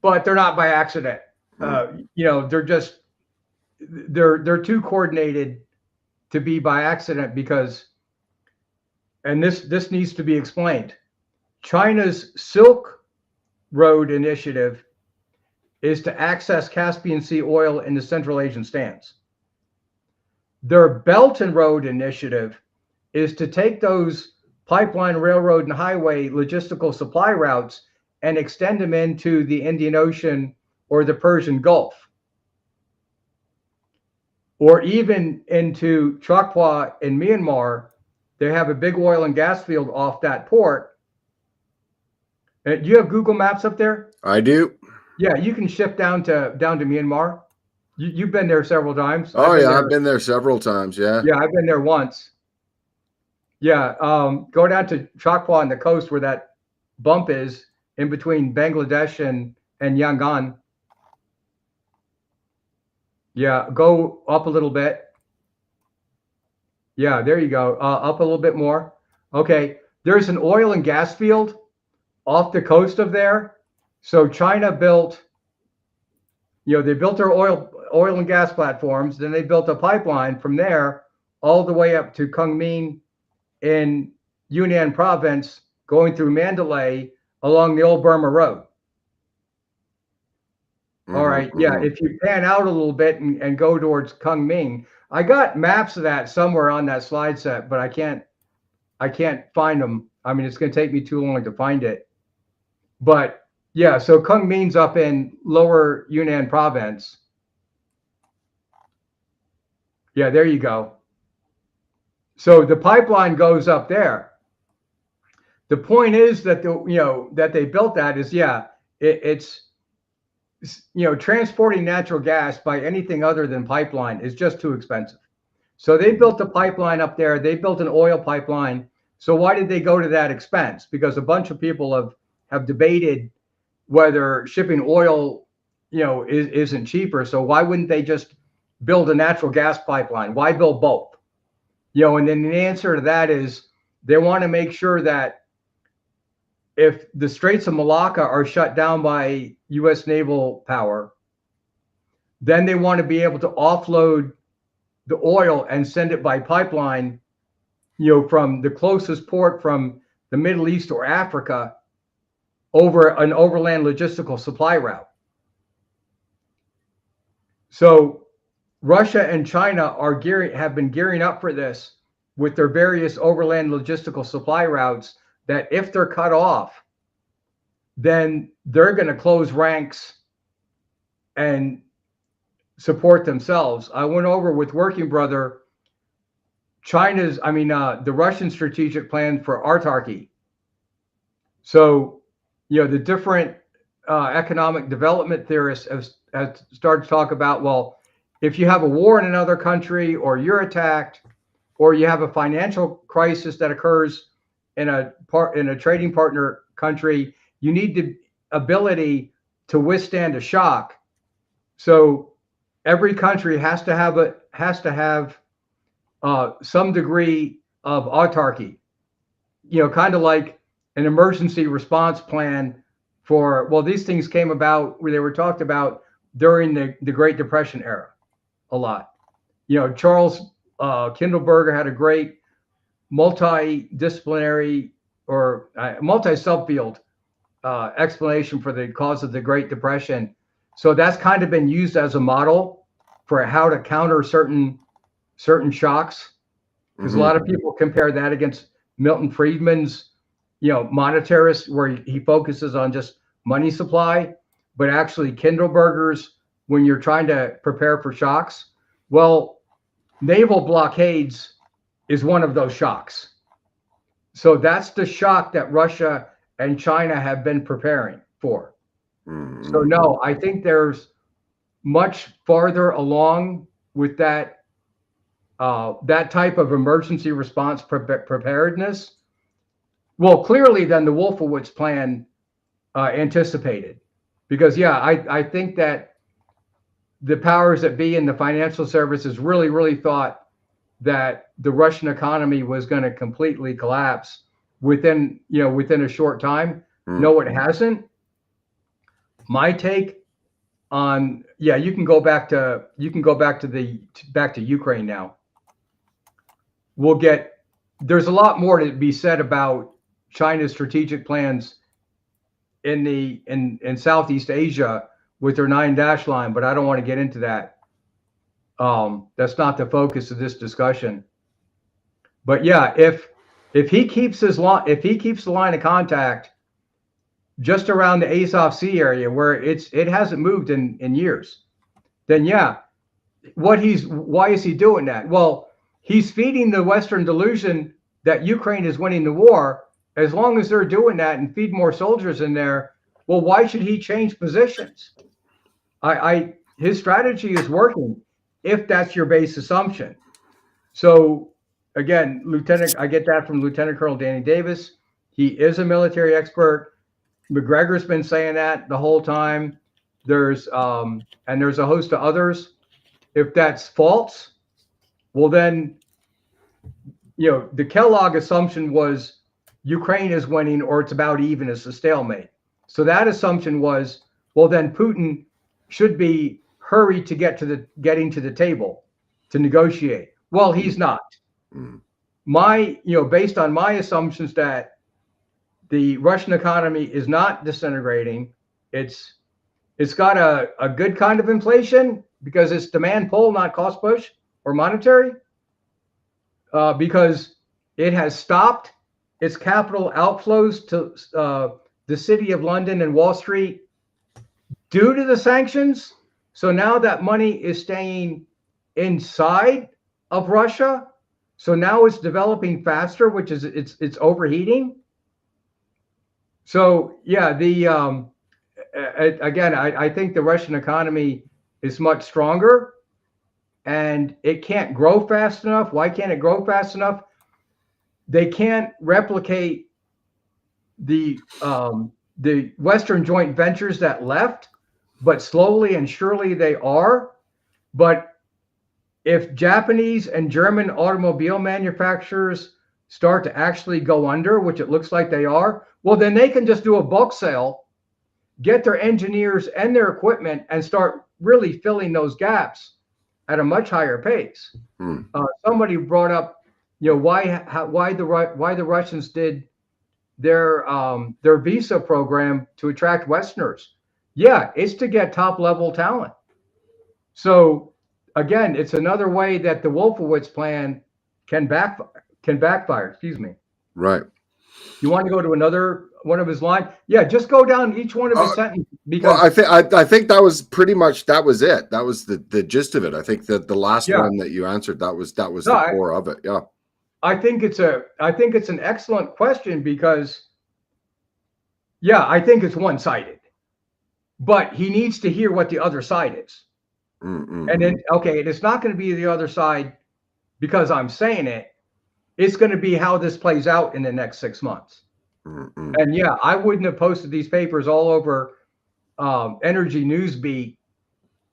B: but they're not by accident. They're just, they're too coordinated to be by accident, because, and this needs to be explained, China's Silk Road initiative is to access Caspian Sea oil in the Central Asian stands. Their Belt and Road initiative is to take those pipeline, railroad, and highway logistical supply routes and extend them into the Indian Ocean or the Persian Gulf, or even into Chakwa in Myanmar. They have a big oil and gas field off that port. Do you have Google Maps up there?
A: I do.
B: Yeah, you can ship down to Myanmar. You've been there several times.
A: I've been there several times. Yeah.
B: Yeah, I've been there once. Yeah, go down to Chakwa on the coast where that bump is in between Bangladesh and Yangon. Yeah, go up a little bit. Yeah, there you go. Up a little bit more. Okay, there's an oil and gas field off the coast of there. So China built, they built their oil and gas platforms. Then they built a pipeline from there all the way up to Kunming in Yunnan province, going through Mandalay along the old Burma Road. Mm-hmm. All right. Yeah. If you pan out a little bit and go towards Kunming, I got maps of that somewhere on that slide set, but I can't find them. I mean, it's going to take me too long to find it. But yeah, so Kunming's up in lower Yunnan province. Yeah, there you go. So the pipeline goes up there. The point is that that they built that is, it's transporting natural gas by anything other than pipeline is just too expensive. So they built a pipeline up there. They built an oil pipeline So why did they go to that expense? Because a bunch of people have debated whether shipping oil, isn't cheaper. So why wouldn't they just build a natural gas pipeline? Why build both? And then the answer to that is they want to make sure that if the Straits of Malacca are shut down by U.S. naval power, then they want to be able to offload the oil and send it by pipeline, from the closest port from the Middle East or Africa over an overland logistical supply route. So Russia and China have been gearing up for this with their various overland logistical supply routes, that if they're cut off, then they're going to close ranks and support themselves. I went over with Working Brother the Russian strategic plan for autarky. So, the different economic development theorists have started to talk about, well, if you have a war in another country, or you're attacked, or you have a financial crisis that occurs in a trading partner country, you need the ability to withstand a shock. So every country has to have some degree of autarky, kind of like an emergency response plan for, these things came about where they were talked about during the Great Depression era a lot. Charles Kindleberger had a great multidisciplinary or multi-subfield explanation for the cause of the Great Depression. So that's kind of been used as a model for how to counter certain shocks, because a lot of people compare that against Milton Friedman's, monetarist, where he focuses on just money supply, but actually Kindleberger's, when you're trying to prepare for shocks, well, naval blockades is one of those shocks. So that's the shock that Russia and China have been preparing for. So no, I think there's much farther along with that type of emergency response preparedness. Well, clearly than the Wolfowitz plan anticipated. Because I think that the powers that be in the financial services really thought that the Russian economy was going to completely collapse within a short time. No, it hasn't. My take on, you can go back to Ukraine now. There's a lot more to be said about China's strategic plans in Southeast Asia with their 9-dash line, but I don't want to get into that. That's not the focus of this discussion. But if he keeps the line of contact just around the Azov Sea area, where it hasn't moved in years, then why is he doing that? Well, he's feeding the Western delusion that Ukraine is winning the war. As long as they're doing that and feed more soldiers in there, well, why should he change positions? His strategy is working, if that's your base assumption. So again, I get that from Lieutenant Colonel Danny Davis. He is a military expert. McGregor's been saying that the whole time. There's a host of others. If that's false, well then, the Kellogg assumption was Ukraine is winning, or it's about even, it's a stalemate. So that assumption was, well then Putin should be hurried to getting to the table to negotiate. Well, he's not. Based on my assumptions that the Russian economy is not disintegrating, it's got a good kind of inflation because it's demand pull, not cost push or monetary, because it has stopped its capital outflows to the City of London and Wall Street due to the sanctions. So now that money is staying inside of Russia. So now it's developing faster, which is it's overheating. So I think the Russian economy is much stronger, and it can't grow fast enough. Why can't it grow fast enough? they can't replicate the Western joint ventures that left, but slowly and surely they are. But if Japanese and German automobile manufacturers start to actually go under, which it looks like they are, well, then they can just do a bulk sale, get their engineers and their equipment, and start really filling those gaps at a much higher pace. Somebody brought up, why the Russians did their visa program to attract Westerners. Yeah, it's to get top level talent. So again, it's another way that the Wolfowitz plan can backfire. Excuse me.
A: Right.
B: You want to go to another one of his lines? Yeah, just go down each one of his sentences. Because
A: I think that was pretty much it. That was the gist of it. I think that the last one that you answered, that was the core of it. Yeah.
B: I think it's an excellent question because, I think it's one-sided, but he needs to hear what the other side is. And then, it's not going to be the other side because I'm saying it. It's going to be how this plays out in the next 6 months. And I wouldn't have posted these papers all over Energy Newsbeat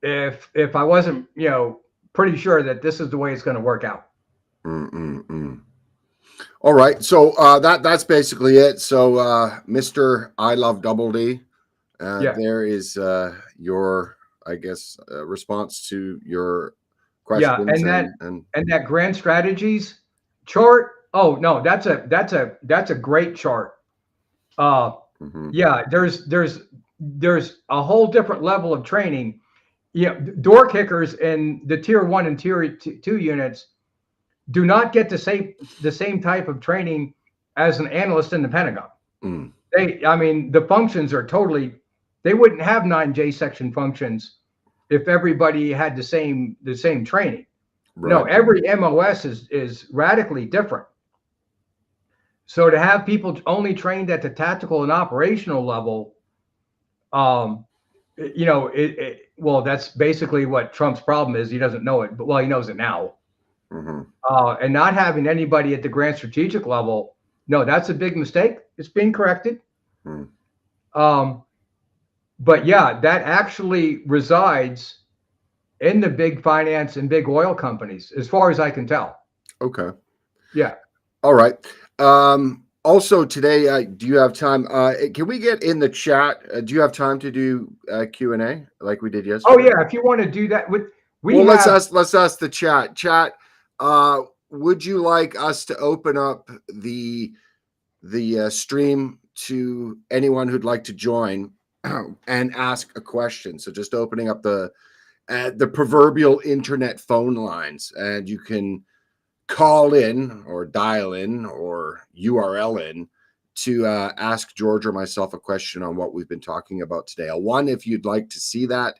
B: if I wasn't, pretty sure that this is the way it's going to work out.
A: All right, so that's basically it. So, Mr. I Love Double D, there is your, I guess, response to your questions.
B: And that grand strategies chart. Oh no, that's a great chart. There's a whole different level of training. Door kickers in the tier 1 and tier 2 units do not get the same type of training as an analyst in the Pentagon. The functions are totally. They wouldn't have 9J section functions if everybody had the same training. Right. No, every MOS is radically different. So to have people only trained at the tactical and operational level, that's basically what Trump's problem is. He doesn't know it, but he knows it now. And not having anybody at the grand strategic level, no, that's a big mistake. It's being corrected. But that actually resides in the big finance and big oil companies, as far as I can tell.
A: Okay.
B: Yeah.
A: All right. Also today, do you have time? Can we get in the chat? Do you have time to do Q&A like we did yesterday?
B: Oh yeah, if you want to do that
A: let's ask the chat. Chat, would you like us to open up the stream to anyone who'd like to join and ask a question? So just opening up the proverbial internet phone lines, and you can call in or dial in or URL in to ask George or myself a question on what we've been talking about today. One, if you'd like to see that,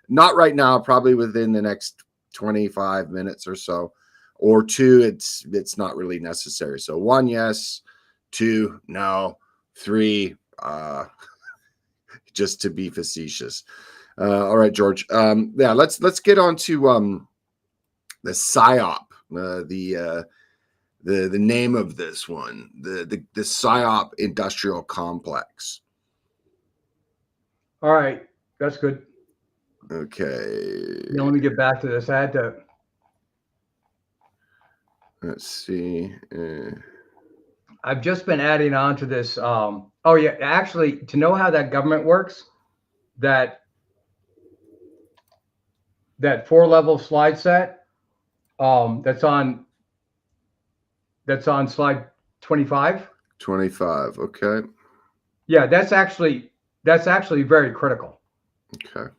A: not right now, probably within the next 25 minutes or so, or two, it's not really necessary. So 1, yes; 2, no; 3, just to be facetious. All right, George. Let's get on to the PSYOP. The name of this one, the PSYOP industrial complex.
B: All right, that's good.
A: Okay.
B: Now let me get back to this. I had to.
A: Let's see.
B: I've just been adding on to this. Actually, to know how that government works, that 4-level slide set, that's on slide 25. 25.
A: Okay.
B: Yeah, that's actually very critical.
A: Okay.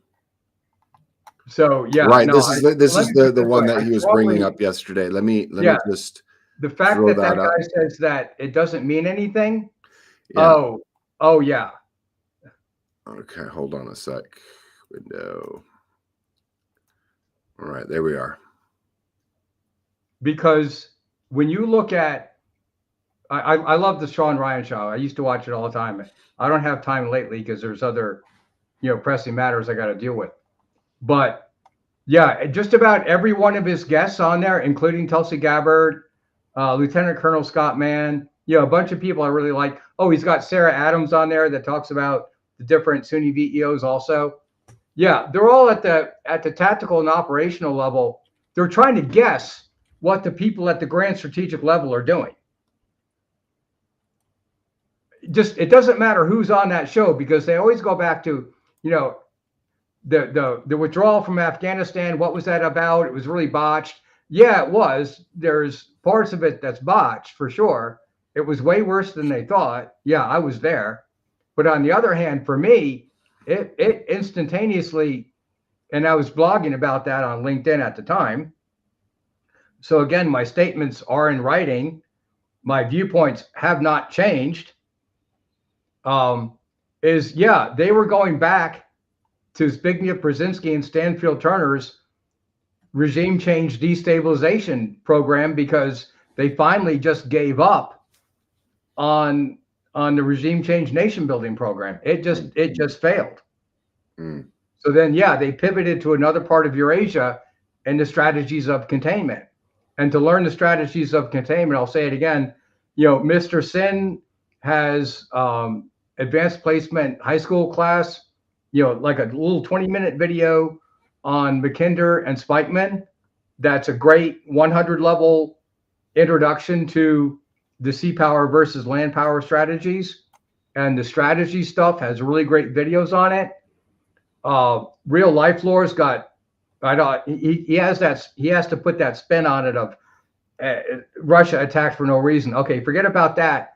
B: So
A: right. This is the one that he was bringing up yesterday. Let me just.
B: The fact that guy says that it doesn't mean anything. Yeah. Oh yeah.
A: Okay, hold on a sec. Window. All right, there we are.
B: Because when you look at, I love the Sean Ryan show. I used to watch it all the time. I don't have time lately because there's other, pressing matters I got to deal with. But yeah, just about every one of his guests on there, including Tulsi Gabbard, Lieutenant Colonel Scott Mann, you know, a bunch of people I really like. Oh, he's got Sarah Adams on there that talks about the different Sunni VEOs also. Yeah, they're all at the tactical and operational level. They're trying to guess what the people at the grand strategic level are doing. Just, it doesn't matter who's on that show, because they always go back to, you know, the withdrawal from Afghanistan. What was that about? It was really botched. Yeah, it was. There's parts of it that's botched for sure. It was way worse than they thought. Yeah, I was there. But on the other hand, for me, it instantaneously, and I was blogging about that on LinkedIn at the time. So again, my statements are in writing. My viewpoints have not changed. Yeah, they were going back to Zbigniew Brzezinski and Stanfield Turner's regime change destabilization program, because they finally just gave up on the regime change nation building program. It just failed. So then, yeah, they pivoted to another part of Eurasia and the strategies of containment. And to learn the strategies of containment, I'll say it again, you know, Mr. Sin has advanced placement high school class, you know, like a little 20-minute video on Mackinder and Spikeman. That's a great 100 level introduction to the sea power versus land power strategies. And the strategy stuff has really great videos on it. Real Life Lore's got, he has to put that spin on it of Russia attacked for no reason. Okay, forget about that.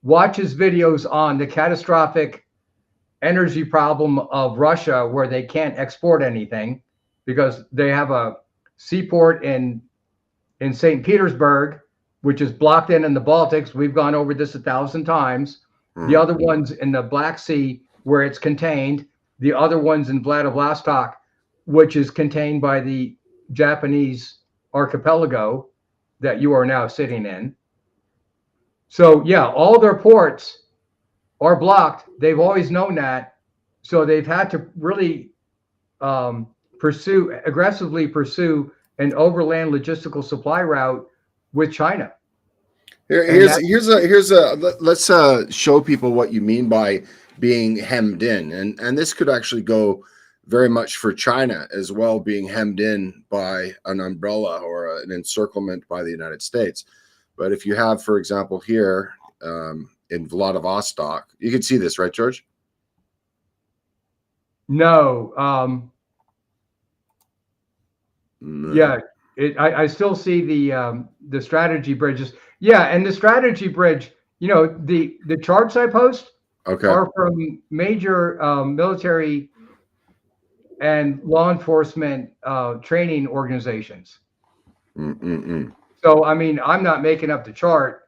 B: Watch his videos on the catastrophic energy problem of Russia, where they can't export anything because they have a seaport in St. Petersburg, which is blocked in the Baltics. We've gone over this 1,000 times. The other ones in the Black Sea, where it's contained. The other ones in Vladivostok, which is contained by the Japanese archipelago that you are now sitting in. So yeah, all their ports are blocked. They've always known that. So they've had to really aggressively pursue an overland logistical supply route with China.
A: Let's show people what you mean by being hemmed in, and this could actually go very much for China as well, being hemmed in by an umbrella or an encirclement by the United States. But if you have, for example, here in Vladivostok, you can see this, right, George?
B: No.
A: No.
B: Yeah, I still see the strategy bridges. Yeah, and the strategy bridge, you know, the charts I post are from major military and law enforcement training organizations. So, I mean, I'm not making up the chart.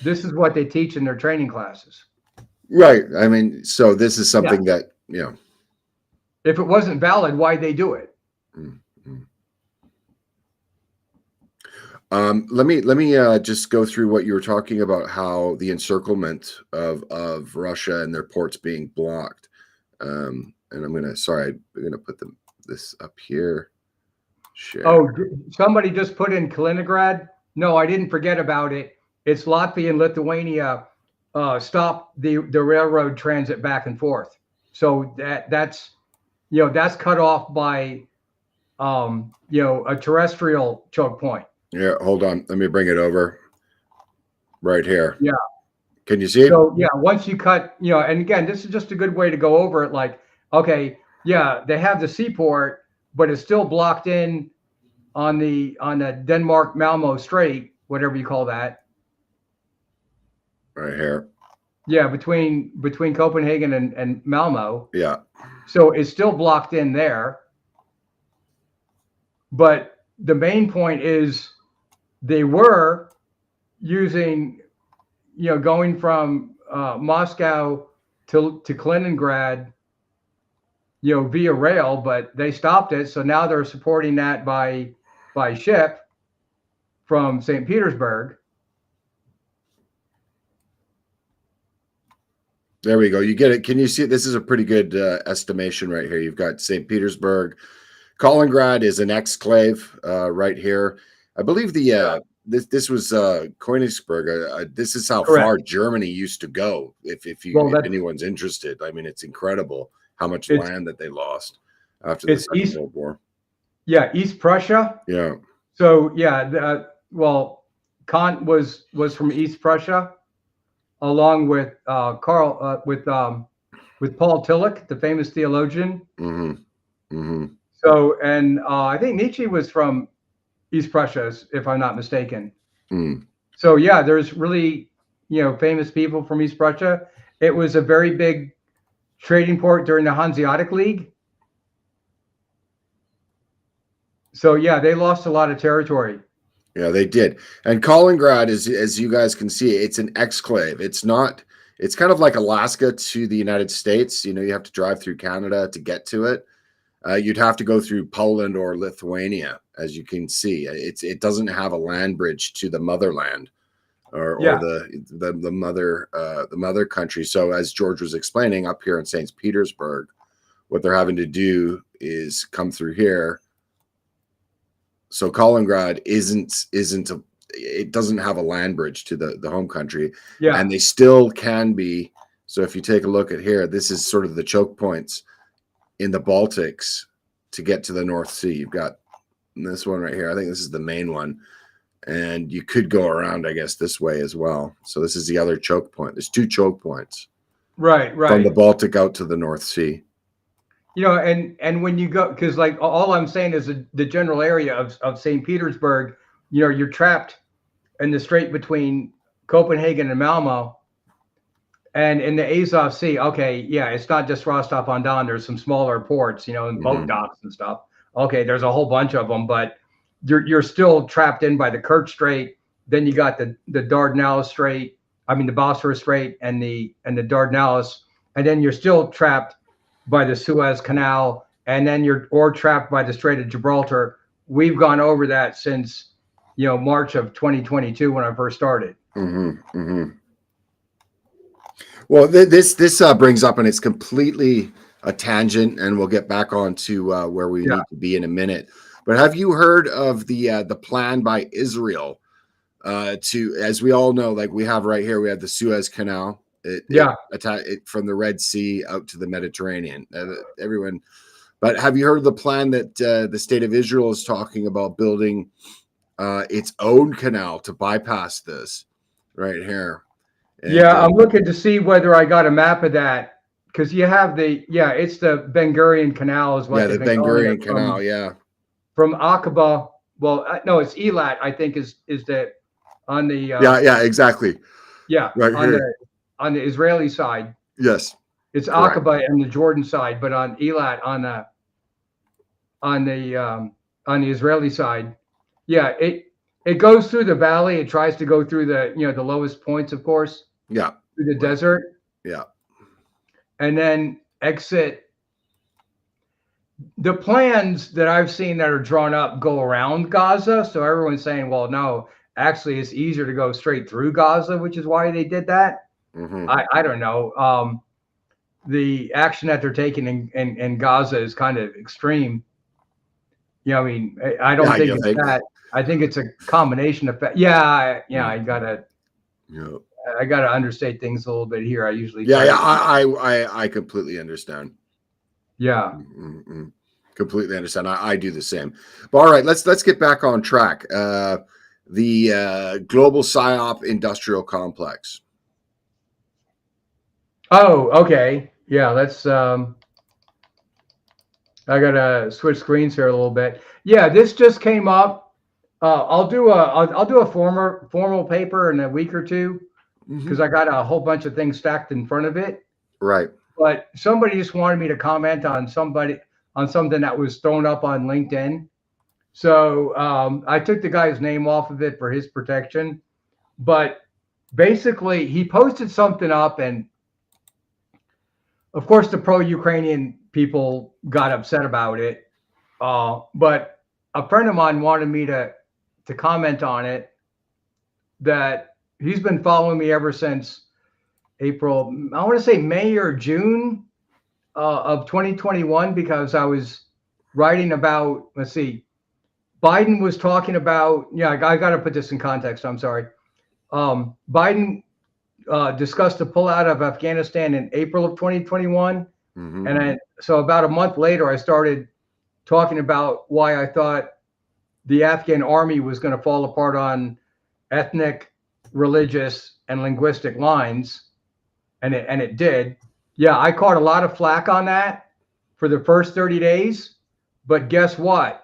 B: This is what they teach in their training classes.
A: Right. I mean, so this is something that, you know.
B: If it wasn't valid, why'd they do it?
A: Let me just go through what you were talking about, how the encirclement of Russia and their ports being blocked. And I'm gonna put this up here. Share.
B: Oh, somebody just put in Kaliningrad. No, I didn't forget about it. It's Latvia and Lithuania stop the railroad transit back and forth. So that's cut off by a terrestrial choke point.
A: Yeah, hold on. Let me bring it over. Right here.
B: Yeah.
A: Can you see it?
B: So yeah, once you cut, and again, this is just a good way to go over it. Like, okay, yeah, they have the seaport, but it's still blocked in on the Denmark Malmo Strait, whatever you call that.
A: Right here.
B: Yeah, between Copenhagen and Malmo.
A: Yeah.
B: So it's still blocked in there. But the main point is they were using, going from Moscow to Kaliningrad, via rail, but they stopped it. So now they're supporting that by ship from St. Petersburg.
A: There we go. You get it. Can you see it? This is a pretty good estimation right here. You've got St. Petersburg. Kaliningrad is an exclave right here. I believe the this was Königsberg. This is how
B: Correct.
A: far Germany used to go. If anyone's interested, I mean, it's incredible how much land that they lost after the Second World War.
B: Yeah, East Prussia.
A: Yeah.
B: So yeah, well, Kant was from East Prussia, along with with Paul Tillich, the famous theologian.
A: Mm-hmm. Mm-hmm.
B: So, and I think Nietzsche was from East Prussia, if I'm not mistaken.
A: Mm.
B: So yeah, there's really, famous people from East Prussia. It was a very big trading port during the Hanseatic League. So yeah, they lost a lot of territory.
A: Yeah, they did. And Kaliningrad is, as you guys can see, it's an exclave. It's not. It's kind of like Alaska to the United States. You have to drive through Canada to get to it. You'd have to go through Poland or Lithuania, as you can see. It doesn't have a land bridge to the motherland, or the mother country. So as George was explaining, up here in St. Petersburg, what they're having to do is come through here. So Kaliningrad it doesn't have a land bridge to the home country.
B: Yeah.
A: And they still can be. So if you take a look at here, this is sort of the choke points in the Baltics to get to the North Sea. You've got this one right here. I think this is the main one. And you could go around, I guess, this way as well. So this is the other choke point. There's two choke points.
B: Right.
A: From the Baltic out to the North Sea.
B: And when you go, because like all I'm saying is the general area of St. Petersburg, you're trapped in the strait between Copenhagen and Malmo. And in the Azov Sea, okay, yeah, it's not just Rostov-on-Don. There's some smaller ports, and boat docks and stuff. Okay, there's a whole bunch of them, but you're still trapped in by the Kerch Strait. Then you got the Dardanelles Strait, the Bosphorus Strait and the Dardanelles, and then you're still trapped by the Suez Canal, and then you're trapped by the Strait of Gibraltar. We've gone over that since March of 2022 when I first started.
A: Mm-hmm, mm-hmm. Well, this brings up, and it's completely a tangent, and we'll get back on to where we need to be in a minute. But have you heard of the plan by Israel to, as we all know, like we have right here, we have the Suez Canal. It from the Red Sea out to the Mediterranean. Everyone, but have you heard of the plan that the state of Israel is talking about building its own canal to bypass this right here? And,
B: I'm looking to see whether I got a map of that, because you have it's the Ben Gurion Canal is what
A: the Ben Gurion Canal,
B: from Aqaba. Well, no, it's Eilat, I think is the on the
A: exactly right
B: on
A: here.
B: On the Israeli side.
A: Yes,
B: it's Aqaba and the Jordan side, but on Eilat on the Israeli side, it goes through the valley. It tries to go through the the lowest points, of course.
A: Yeah.
B: Through the desert.
A: Yeah.
B: And then exit. The plans that I've seen that are drawn up go around Gaza. So everyone's saying, well, no, actually it's easier to go straight through Gaza, which is why they did that.
A: Mm-hmm.
B: I don't know. The action that they're taking in Gaza is kind of extreme. I don't think it's that. I think it's a combination of I gotta understate things a little bit here. I usually
A: I completely understand.
B: Yeah.
A: Mm-hmm. Completely understand. I do the same. But all right, let's get back on track. The global PSYOP industrial complex.
B: Oh, okay. Yeah, let's I gotta switch screens here a little bit. Yeah, this just came up. I'll do a formal paper in a week or two, because I got a whole bunch of things stacked in front of it.
A: Right.
B: But somebody just wanted me to comment on something that was thrown up on LinkedIn. So I took the guy's name off of it for his protection. But basically, he posted something up, and of course, the pro-Ukrainian people got upset about it. But a friend of mine wanted me to comment on it, that he's been following me ever since April, I want to say May or June of 2021, because I was writing about, Biden was talking about, yeah, I got to put this in context. I'm sorry. Biden discussed the pullout of Afghanistan in April of 2021.
A: Mm-hmm.
B: And so about a month later, I started talking about why I thought the Afghan army was going to fall apart on ethnic, religious, and linguistic lines. And it did. Yeah, I caught a lot of flack on that for the first 30 days. But guess what?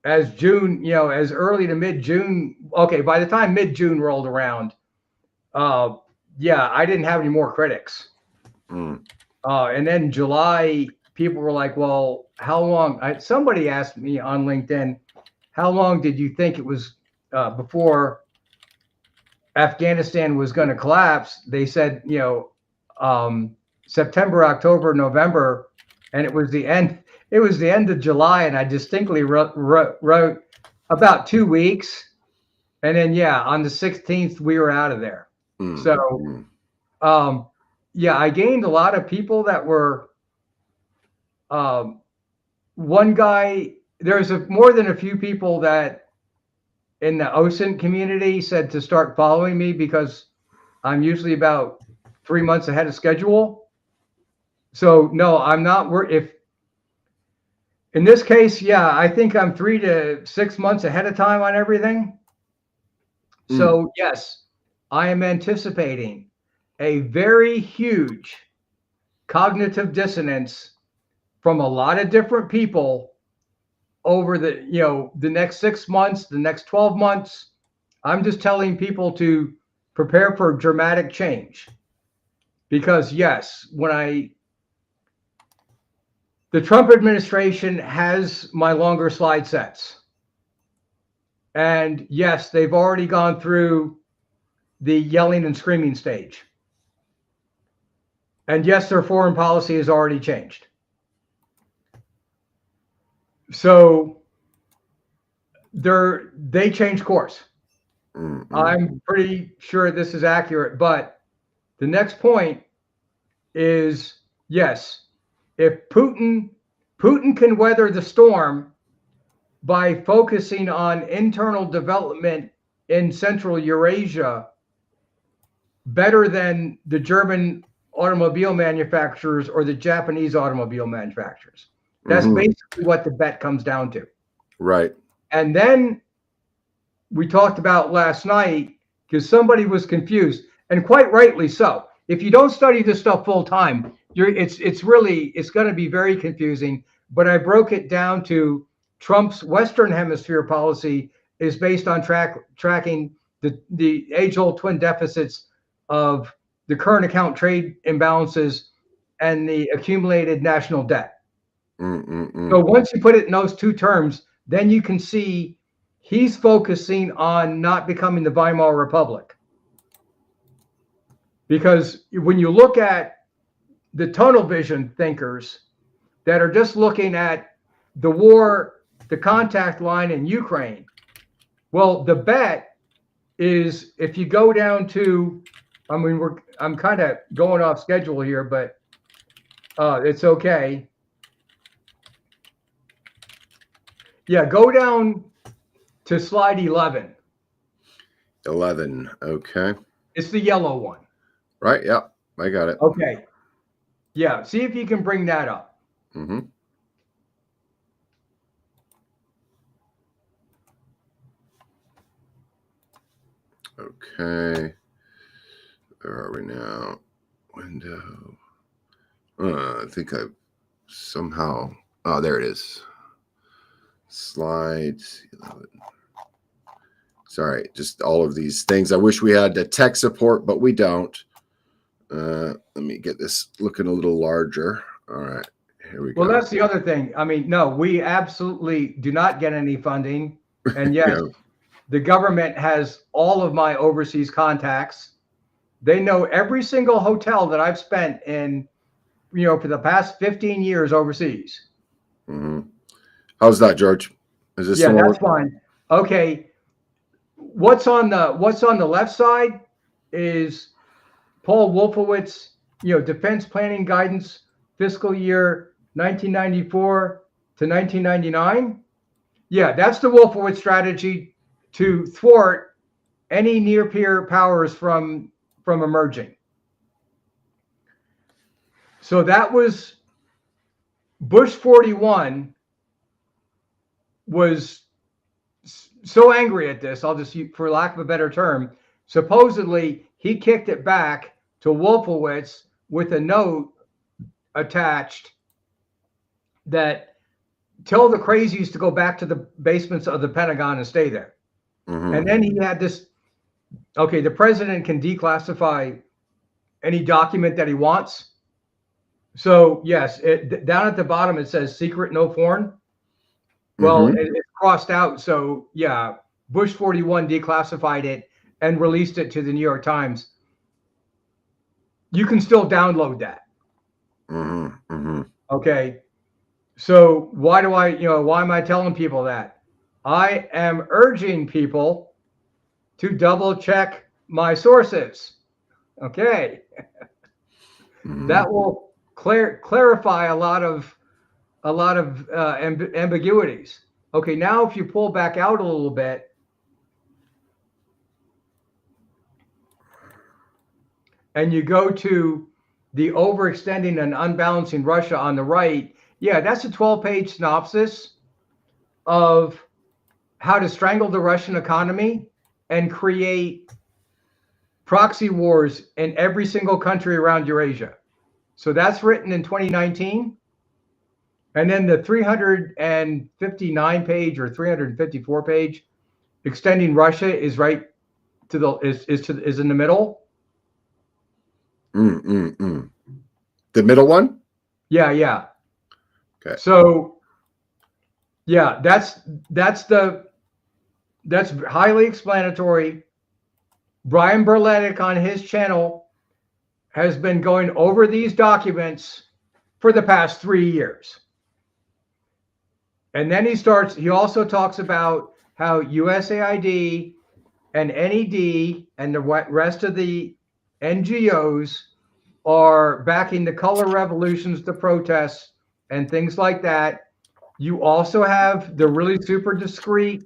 B: As June, as early to mid-June, okay, by the time mid-June rolled around, yeah, I didn't have any more critics. And then July, people were like, well, how long? Somebody asked me on LinkedIn, how long did you think it was before Afghanistan was going to collapse? They said, September, October, November, and it was the end. It was the end of July, and I distinctly wrote about 2 weeks, and then on the 16th we were out of there. So, yeah, I gained a lot of people that were. One guy, there's more than a few people that in the OSINT community said to start following me because I'm usually about 3 months ahead of schedule. So no, I'm not. If in this case, I think I'm 3 to 6 months ahead of time on everything. So yes, I am anticipating a very huge cognitive dissonance from a lot of different people over the next 6 months, the next 12 months. I'm just telling people to prepare for dramatic change. Because yes, the Trump administration has my longer slide sets. And yes, they've already gone through the yelling and screaming stage. And yes, their foreign policy has already changed. So they changed course. I'm pretty sure this is accurate, but the next point is, yes, if Putin can weather the storm by focusing on internal development in Central Eurasia better than the German automobile manufacturers or the Japanese automobile manufacturers. That's basically what the bet comes down to.
A: Right. And
B: then we talked about last night, because somebody was confused, and quite rightly so. If you don't study this stuff full time, it's going to be very confusing. But I broke it down to Trump's Western Hemisphere policy is based on tracking the age-old twin deficits of the current account trade imbalances and the accumulated national debt. So once you put it in those two terms, then you can see he's focusing on not becoming the Weimar Republic. Because when you look at the tunnel vision thinkers that are just looking at the war, the contact line in Ukraine, well, the bet is if you go down to, I'm kind of going off schedule here, but it's okay. Yeah, go down to slide 11.
A: 11, okay.
B: It's the yellow one.
A: Right, yeah, I got it.
B: Okay. Yeah, see if you can bring that up.
A: Okay. Where are we now? Window. I think I've somehow. Oh, there it is. Slides 11. Sorry, just all of these things. I wish we had the tech support, but we don't. Let me get this looking a little larger. All right, here we go.
B: Well, that's the other thing. No, we absolutely do not get any funding. And yes, the government has all of my overseas contacts. They know every single hotel that I've spent in, for the past 15 years overseas.
A: How's that, George? Is this
B: that's fine. Okay. What's on the left side is Paul Wolfowitz, defense planning guidance, fiscal year 1994 to 1999. Yeah, that's the Wolfowitz strategy to thwart any near-peer powers from emerging. So that was Bush 41 was so angry at this, I'll just use, for lack of a better term, supposedly he kicked it back to Wolfowitz with a note attached that tell the crazies to go back to the basements of the Pentagon and stay there. Mm-hmm. And then he had this, okay, the president can declassify any document that he wants. So yes, down at the bottom it says secret, no foreign. Well, it's crossed out. So yeah, Bush 41 declassified it and released it to the New York Times. You can still download that. Okay. So why am I telling people that? I am urging people to double check my sources. Okay. That will clarify a lot of ambiguities. Okay, now if you pull back out a little bit, and you go to the overextending and unbalancing Russia on the right, yeah, that's a 12-page synopsis of how to strangle the Russian economy and create proxy wars in every single country around Eurasia. So that's written in 2019. And then the 359 page or 354 page extending Russia is right to the is in the middle.
A: The middle one?
B: Yeah.
A: Okay.
B: So yeah, that's highly explanatory. Brian Berletic on his channel has been going over these documents for the past 3 years. And then he also talks about how USAID and NED and the rest of the NGOs are backing the color revolutions, the protests, and things like that. You also have the really super discreet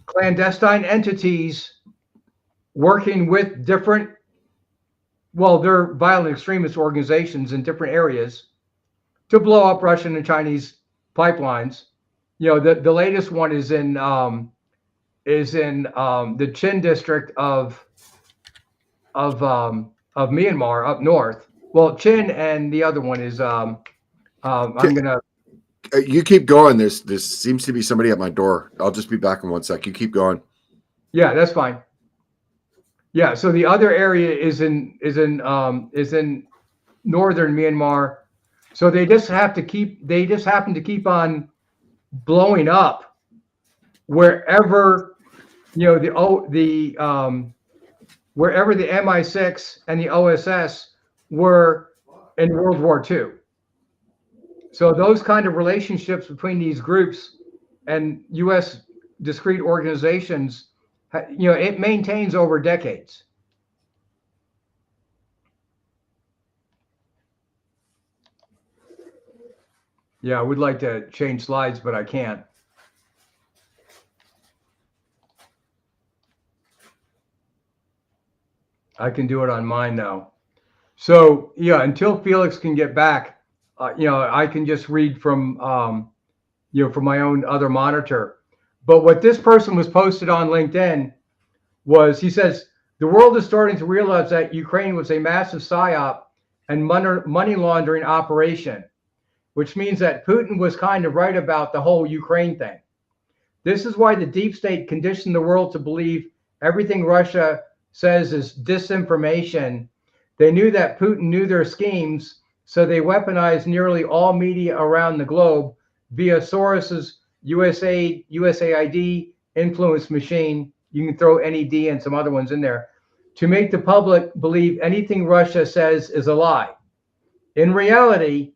B: clandestine entities working with different, they're violent extremist organizations in different areas to blow up Russian and Chinese pipelines. The latest one is in the Chin district of Myanmar up north. Well, Chin, and the other one is I'm gonna.
A: You keep going. There seems to be somebody at my door. I'll just be back in 1 sec. You keep going.
B: Yeah, that's fine. Yeah, so the other area is in northern Myanmar. So they just happen to keep on blowing up wherever wherever the MI6 and the OSS were in World War II. So those kind of relationships between these groups and U.S. discrete organizations, it maintains over decades. Yeah, I would like to change slides, but I can't. I can do it on mine now. So yeah, until Felix can get back, I can just read from from my own other monitor. But what this person was posted on LinkedIn was, he says, the world is starting to realize that Ukraine was a massive PSYOP and money laundering operation, which means that Putin was kind of right about the whole Ukraine thing. This is why the deep state conditioned the world to believe everything Russia says is disinformation. They knew that Putin knew their schemes, so they weaponized nearly all media around the globe via Soros's USAID influence machine. You can throw NED and some other ones in there to make the public believe anything Russia says is a lie. In reality,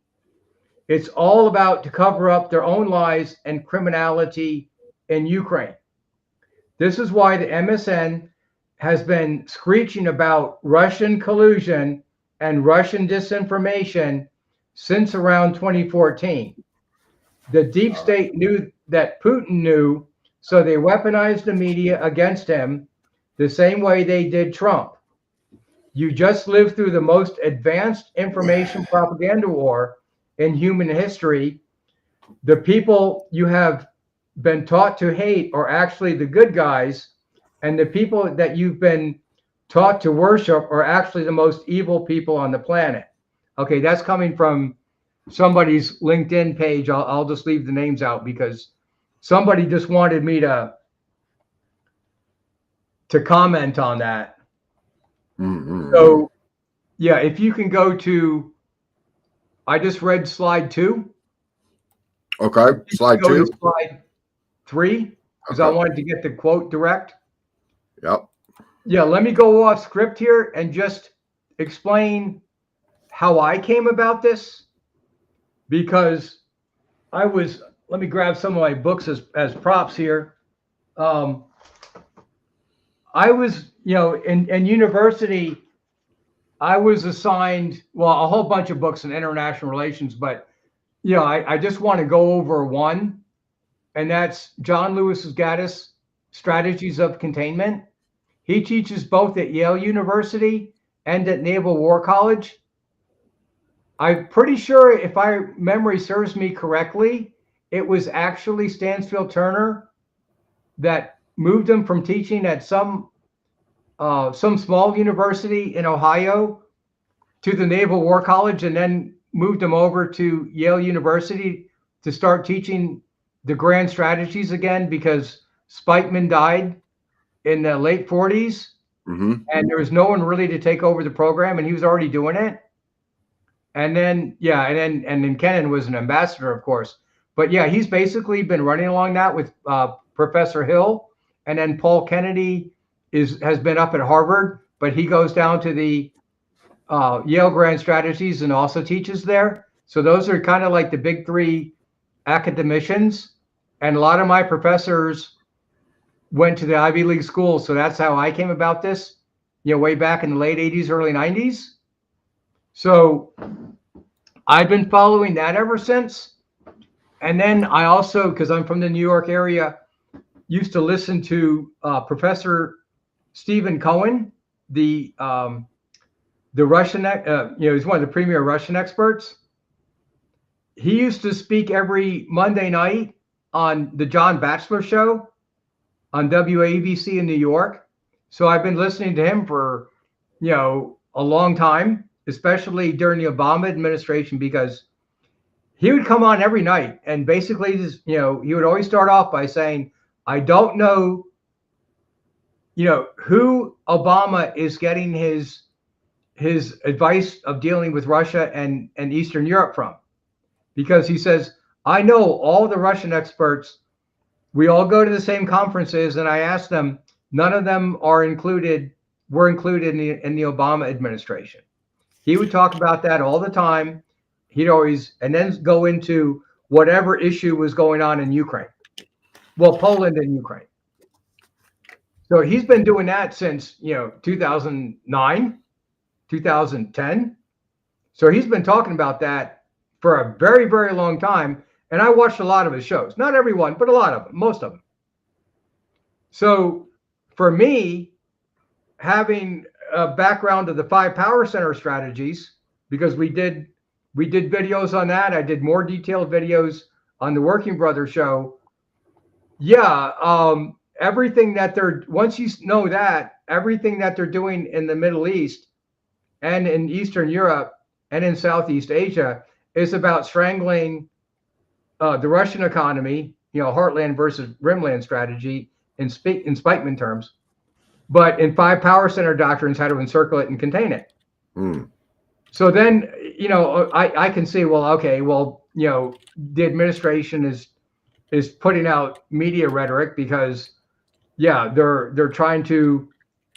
B: it's all about to cover up their own lies and criminality in Ukraine. This is why the MSN has been screeching about Russian collusion and Russian disinformation since around 2014. The deep state knew that Putin knew, so they weaponized the media against him the same way they did Trump. You just lived through the most advanced information propaganda war in human history. The people you have been taught to hate are actually the good guys, and the people that you've been taught to worship are actually the most evil people on the planet. Okay, that's coming from somebody's LinkedIn page. I'll just leave the names out because somebody just wanted me to comment on that.
A: Mm-hmm.
B: So, yeah, if you can go to, I just read slide 2.
A: Okay, slide
B: Go
A: 2.
B: to slide 3 because
A: Okay.
B: I wanted to get the quote direct.
A: Yep.
B: Yeah, let me go off script here and just explain how I came about this, because let me grab some of my books as props here. I was, in university, I was assigned, well, a whole bunch of books in international relations, but, I just want to go over one, and that's John Lewis Gaddis' Strategies of Containment. He teaches both at Yale University and at Naval War College. I'm pretty sure, if memory serves me correctly, it was actually Stansfield Turner that moved him from teaching at some small university in Ohio to the Naval War College, and then moved him over to Yale University to start teaching the grand strategies again, because Spikeman died in the late 40s, and there was no one really to take over the program, and he was already doing it. And then, and then Kennan was an ambassador, of course. But yeah, he's basically been running along that with Professor Hill, and then Paul Kennedy has been up at Harvard, but he goes down to the Yale Grand Strategies and also teaches there. So those are kind of like the big 3 academicians, and a lot of my professors went to the Ivy League schools. So that's how I came about this, way back in the late 80s, early 90s. So I've been following that ever since. And then I also, because I'm from the New York area, used to listen to Professor Stephen Cohen, the Russian, he's one of the premier Russian experts. He used to speak every Monday night on the John Batchelor show on WABC in New York. So I've been listening to him for, a long time, especially during the Obama administration, because he would come on every night and basically just, he would always start off by saying, I don't know, who Obama is getting his advice of dealing with Russia and Eastern Europe from. Because he says, I know all the Russian experts, we all go to the same conferences, and I asked them, none of them were included in the Obama administration. He would talk about that all the time. He'd always, and then go into whatever issue was going on in Ukraine. Well, Poland and Ukraine. So he's been doing that since, 2009, 2010. So he's been talking about that for a very, very long time. And I watched a lot of his shows. Not everyone, but a lot of them, most of them. So for me, having a background of the 5 power center strategies, because we did videos on that. I did more detailed videos on the Working Brother show. Yeah, everything that once you know that, everything that they're doing in the Middle East and in Eastern Europe and in Southeast Asia is about strangling the Russian economy, heartland versus rimland strategy in Spikeman terms, but in 5 power center doctrines, how to encircle it and contain it. So then, I can see, well, okay, well, the administration is putting out media rhetoric because, they're trying to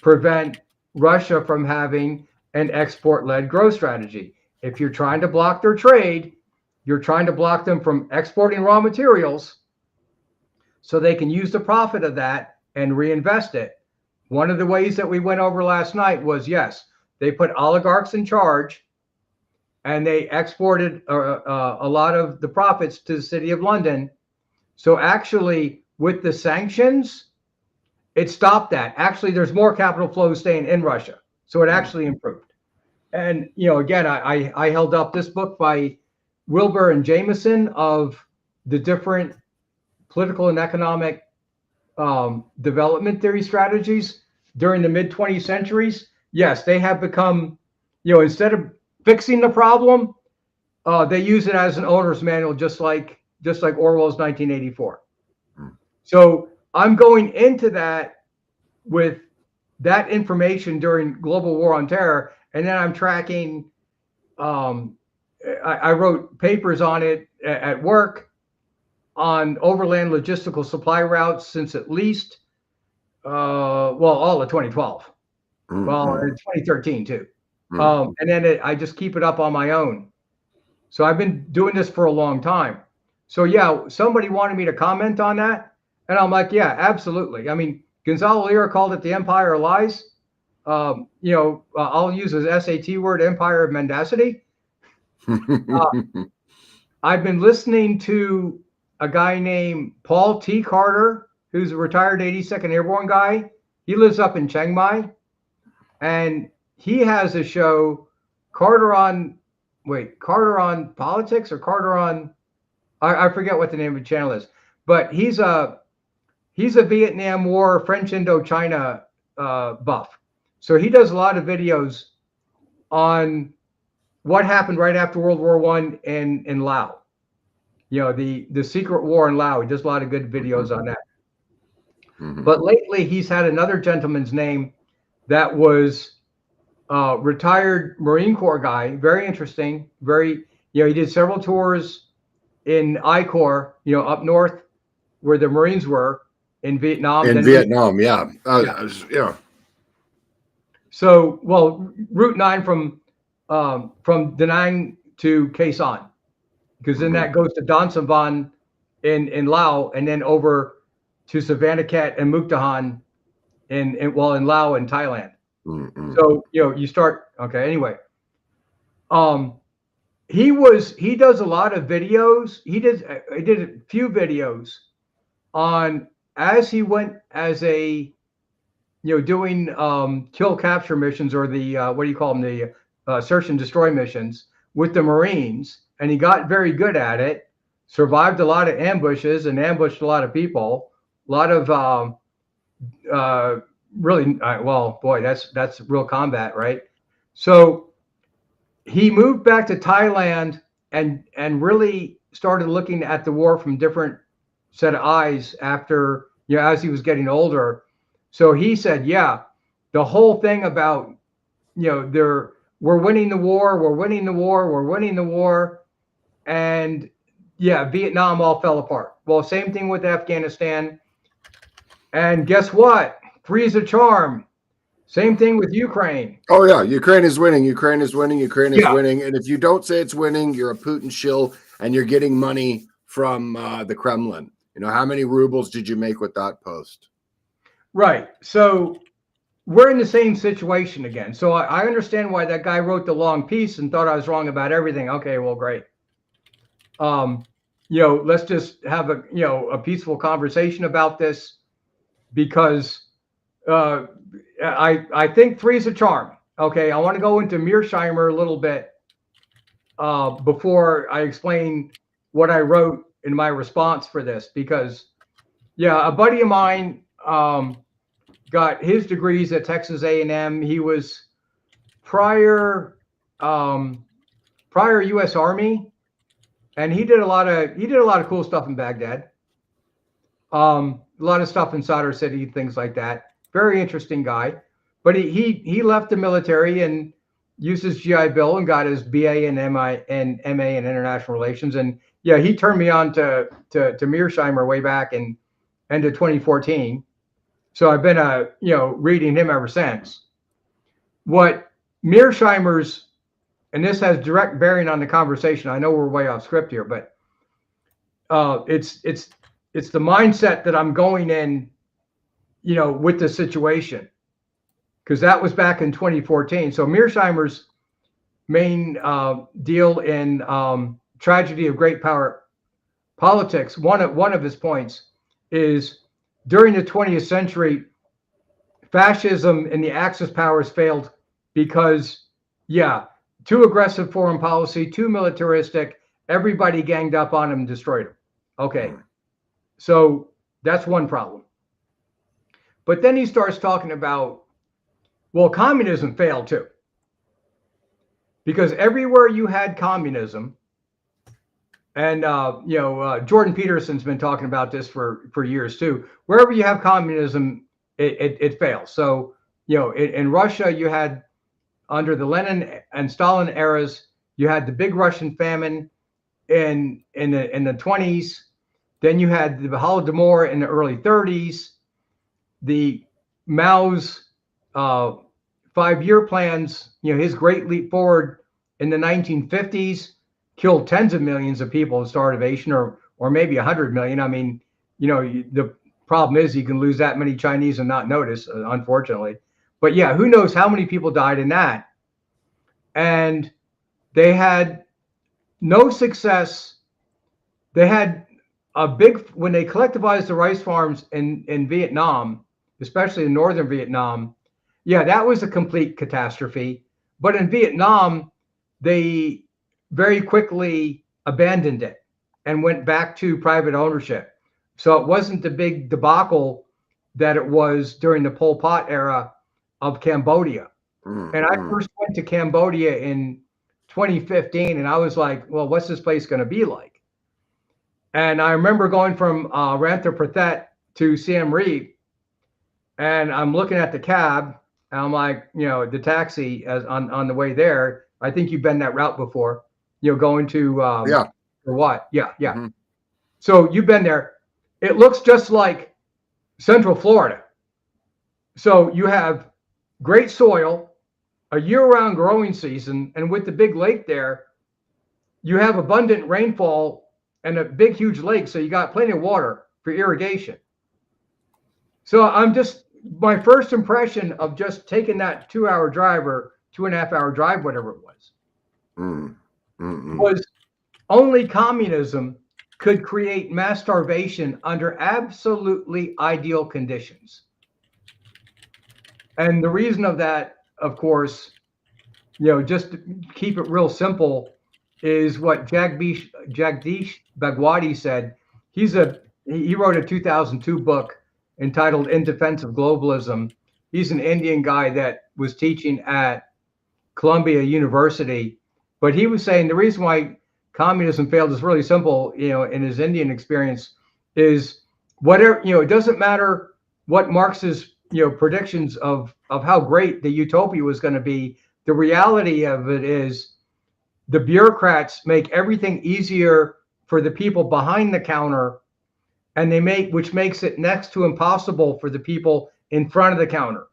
B: prevent Russia from having an export-led growth strategy. If you're trying to block their trade, you're trying to block them from exporting raw materials so they can use the profit of that and reinvest it. One of the ways that we went over last night was, yes, they put oligarchs in charge and they exported a lot of the profits to the city of London So actually, with the sanctions, it stopped that. Actually, there's more capital flows staying in Russia. So it actually improved. And, again, I held up this book by Wilbur and Jameson of the different political and economic development theory strategies during the mid 20th centuries. Yes, they have become, instead of fixing the problem, they use it as an owner's manual, just like Orwell's 1984. So I'm going into that with that information during global war on terror, and then I'm tracking. I wrote papers on it at work on overland logistical supply routes since at least all of 2012. Well, in 2013 too. And then I just keep it up on my own. So I've been doing this for a long time. So yeah, somebody wanted me to comment on that, and I'm like, yeah, absolutely. I mean, Gonzalo Lira called it the Empire of Lies. I'll use his SAT word, Empire of Mendacity. I've been listening to a guy named Paul T. Carter, who's a retired 82nd Airborne guy. He lives up in Chiang Mai, and he has a show, Carter on Politics, or Carter on, I forget what the name of the channel is, but he's a Vietnam War, French Indochina buff. So he does a lot of videos on what happened right after World War I in Laos. The secret war in Laos. He does a lot of good videos on that. But lately he's had another gentleman's name that was retired Marine Corps guy, very interesting, he did several tours in I Corps, up north where the Marines were in Vietnam.
A: Yeah.
B: So, Route 9 from Da Nang to Khe Sanh, because then that goes to Don Sam Van in Laos, and then over to Savannakhet and Mukdahan in Laos and Thailand. So, you start, okay, anyway. He does a lot of videos. He did a few videos on, as he went as a, doing kill capture missions, or the, what do you call them? The search and destroy missions with the Marines. And he got very good at it, survived a lot of ambushes and ambushed a lot of people, a lot of, really, well, boy, that's real combat, right? So he moved back to Thailand and really started looking at the war from different set of eyes after, as he was getting older. So he said, yeah, the whole thing about, we're winning the war. And yeah, Vietnam all fell apart. Well, same thing with Afghanistan. And guess what? Three's a charm. Same thing with Ukraine.
A: Oh yeah, Ukraine is winning. Ukraine is winning. And if you don't say it's winning, you're a Putin shill, and you're getting money from the Kremlin. How many rubles did you make with that post? Right.
B: So we're in the same situation again. So I understand why that guy wrote the long piece and thought I was wrong about everything. Okay, well, great. Let's just have a peaceful conversation about this, because I think three's a charm. Okay, I want to go into Mearsheimer a little bit before I explain what I wrote in my response for this, because a buddy of mine got his degrees at Texas A&M. He was prior U.S. Army, and he did a lot of cool stuff in Baghdad. A lot of stuff in Sadr City, things like that. Very interesting guy. But he left the military and used his GI Bill and got his BA and MA in international relations. And yeah, he turned me on to Mearsheimer way back in end of 2014. So I've been reading him ever since. What Mearsheimer's, and this has direct bearing on the conversation. I know we're way off script here, but it's the mindset that I'm going in, with the situation, because that was back in 2014. So Mearsheimer's main deal in Tragedy of Great Power politics, one of his points is during the 20th century, fascism and the Axis powers failed because, yeah, too aggressive foreign policy, too militaristic. Everybody ganged up on him and destroyed him. Okay, so that's one problem. But then he starts talking about, well, communism failed too. Because everywhere you had communism, and Jordan Peterson's been talking about this for years too. Wherever you have communism, it fails. So in Russia, you had under the Lenin and Stalin eras, you had the big Russian famine in the 20s. Then you had the Holodomor in the early 30s. The Mao's 5-year plans, his great leap forward in the 1950s killed tens of millions of people in starvation, or maybe 100 million. I mean, the problem is you can lose that many Chinese and not notice, unfortunately. But yeah, who knows how many people died in that? And they had no success. They had when they collectivized the rice farms in Vietnam, especially in northern Vietnam, yeah, that was a complete catastrophe. But in Vietnam, they very quickly abandoned it and went back to private ownership. So it wasn't the big debacle that it was during the Pol Pot era of Cambodia. And I first went to Cambodia in 2015, and I was like, well, what's this place going to be like? And I remember going from Rantha Prathet to Siem Reap, and I'm looking at the cab, and I'm like, the taxi as on the way there. I think you've been that route before, going to
A: yeah,
B: or what? Yeah. Mm-hmm. So you've been there. It looks just like Central Florida. So you have great soil, a year-round growing season, and with the big lake there, you have abundant rainfall and a big, huge lake. So you got plenty of water for irrigation. So my first impression of just taking that 2-hour drive or 2.5-hour drive, whatever it was, was only communism could create mass starvation under absolutely ideal conditions. And the reason of that, of course, just to keep it real simple, is what Jagdish Bhagwati said. He wrote a 2002 book entitled In Defense of Globalism. He's an Indian guy that was teaching at Columbia University, but he was saying the reason why communism failed is really simple. In his Indian experience, is whatever it doesn't matter what Marx's predictions of how great the utopia was going to be. The reality of it is the bureaucrats make everything easier for the people behind the counter, and which makes it next to impossible for the people in front of the counter.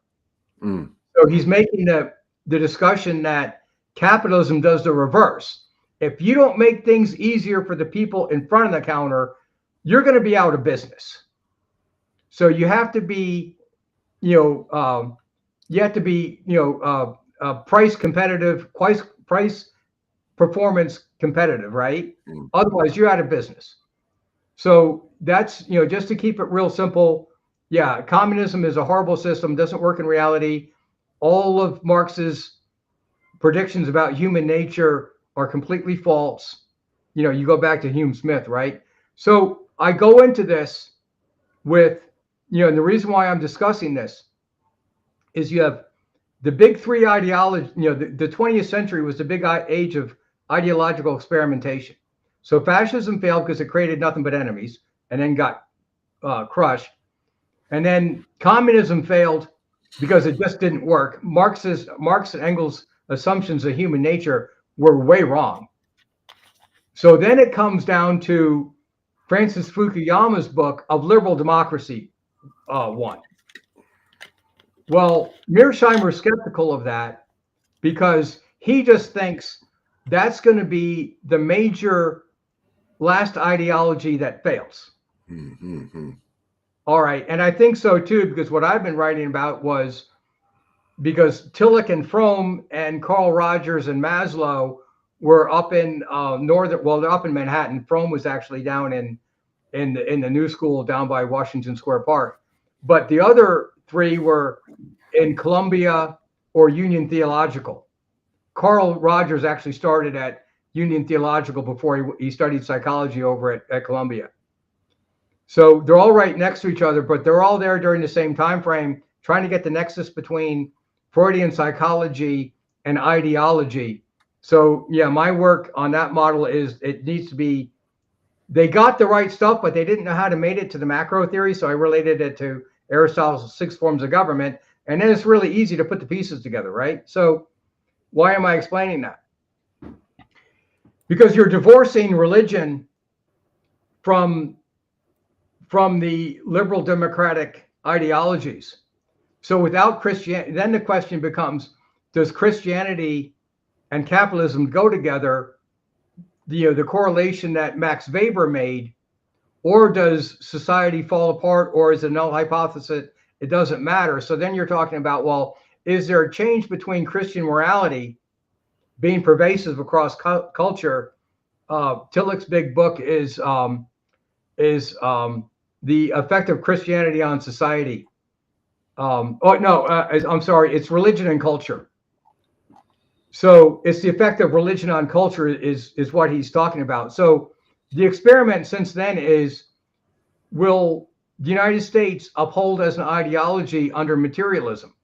B: So he's making the discussion that capitalism does the reverse. If you don't make things easier for the people in front of the counter, you're going to be out of business. So you have to be, price competitive, price performance competitive, right? Otherwise, you're out of business. So that's, just to keep it real simple. Yeah, communism is a horrible system, doesn't work in reality. All of Marx's predictions about human nature are completely false. You go back to Hume Smith, right? So I go into this with, and the reason why I'm discussing this is you have the big three ideology, the 20th century was the big age of ideological experimentation. So fascism failed because it created nothing but enemies and then got crushed. And then communism failed because it just didn't work. Marx and Engels' assumptions of human nature were way wrong. So then it comes down to Francis Fukuyama's book of Liberal Democracy 1. Well, Mearsheimer's skeptical of that because he just thinks that's going to be the major last ideology that fails. All right. And I think so too, because what I've been writing about was because Tillich and Fromm and Carl Rogers and Maslow were up in northern. Well, they're up in Manhattan. Frome was actually down in the New School down by Washington Square Park. But the other three were in Columbia or Union Theological. Carl Rogers actually started at Union Theological before he studied psychology over at Columbia. So they're all right next to each other, but they're all there during the same time frame, trying to get the nexus between Freudian psychology and ideology. So yeah, my work on that model is it needs to be, they got the right stuff, but they didn't know how to mate it to the macro theory. So I related it to Aristotle's 6 forms of government. And then it's really easy to put the pieces together, right? So why am I explaining that? Because you're divorcing religion from the liberal democratic ideologies. So without Christianity, then the question becomes, does Christianity and capitalism go together? The correlation that Max Weber made, or does society fall apart, or is it a null hypothesis? It doesn't matter. So then you're talking about, well, is there a change between Christian morality being pervasive across culture? Tillich's big book is the effect of Christianity on society. I'm sorry, it's religion and culture. So it's the effect of religion on culture is what he's talking about. So the experiment since then is, will the United States uphold as an ideology under materialism?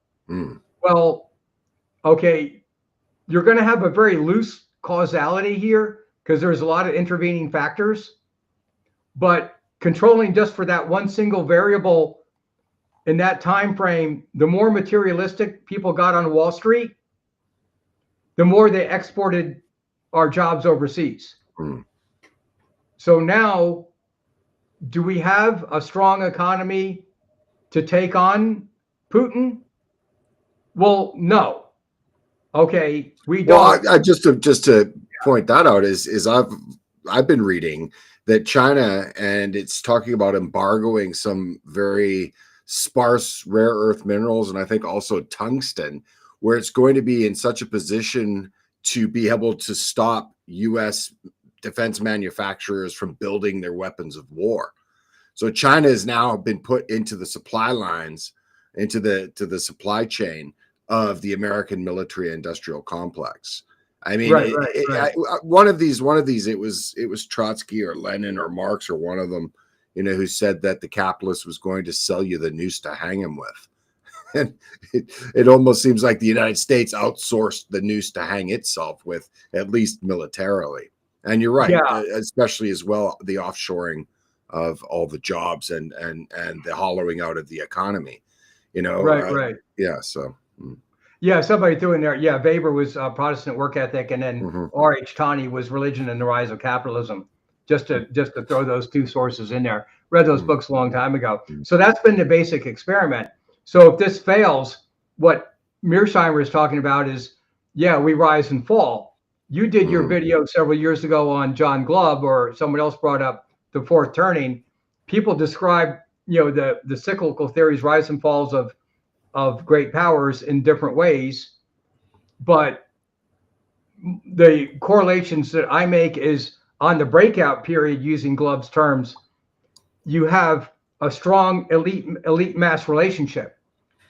B: Well, okay, you're going to have a very loose causality here because there's a lot of intervening factors, but controlling just for that one single variable in that time frame, the more materialistic people got on Wall Street, the more they exported our jobs overseas. So now, do we have a strong economy to take on Putin? Well, no. Okay, we don't.
A: Well, just to point that out is I've been reading that China, and it's talking about embargoing some very sparse rare earth minerals, and I think also tungsten, where it's going to be in such a position to be able to stop U.S. defense manufacturers from building their weapons of war. So China has now been put into the supply lines, into the supply chain of the American military industrial complex. I mean,
B: Right.
A: one of these, it was Trotsky or Lenin or Marx or one of them, who said that the capitalist was going to sell you the noose to hang him with. And it almost seems like the United States outsourced the noose to hang itself with, at least militarily. And you're right, especially as well, the offshoring of all the jobs and the hollowing out of the economy,
B: Right.
A: Yeah. So.
B: Yeah, somebody threw in there. Yeah, Weber was Protestant work ethic, and then R.H. Taney was religion and the rise of capitalism. Just to throw those two sources in there. Read those books a long time ago. So that's been the basic experiment. So if this fails, what Mearsheimer is talking about is, we rise and fall. You did your video several years ago on John Glubb, or someone else brought up the fourth turning. People describe, the cyclical theories, rise and falls of great powers in different ways, but the correlations that I make is on the breakout period, using Glubb's terms, you have a strong elite mass relationship,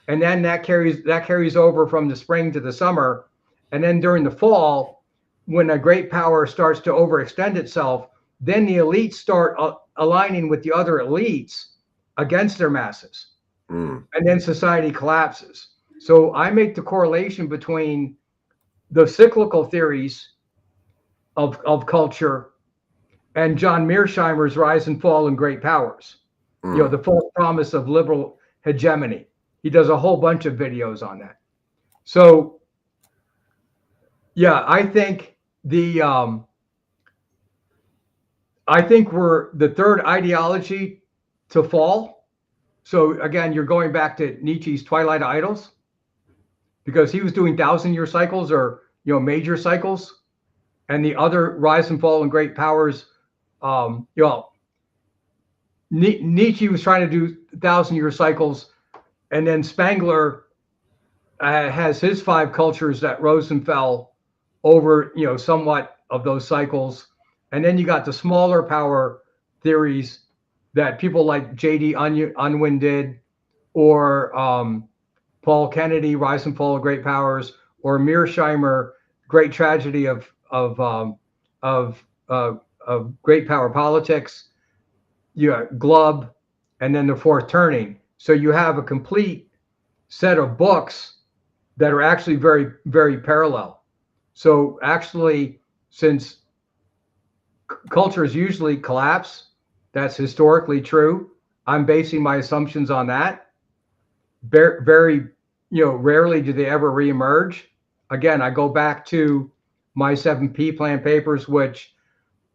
B: and then that carries over from the spring to the summer, and then during the fall, when a great power starts to overextend itself, then the elites start aligning with the other elites against their masses. And then society collapses. So I make the correlation between the cyclical theories of culture and John Mearsheimer's rise and fall and great powers. The false promise of liberal hegemony. He does a whole bunch of videos on that. So, I think we're the third ideology to fall. So again, you're going back to Nietzsche's Twilight of Idols, because he was doing 1,000-year cycles or major cycles, and the other rise and fall and great powers. Nietzsche was trying to do 1,000-year cycles, and then Spengler has his 5 cultures that rose and fell over somewhat of those cycles. And then you got the smaller power theories that people like J.D. Unwin did, or Paul Kennedy, Rise and Fall of Great Powers, or Mearsheimer, Great Tragedy of Great Power Politics. You got Glubb, and then The Fourth Turning. So you have a complete set of books that are actually very, very parallel. So actually, since cultures usually collapse, that's historically true. I'm basing my assumptions on that. Very, rarely do they ever reemerge. Again, I go back to my 7P plan papers, which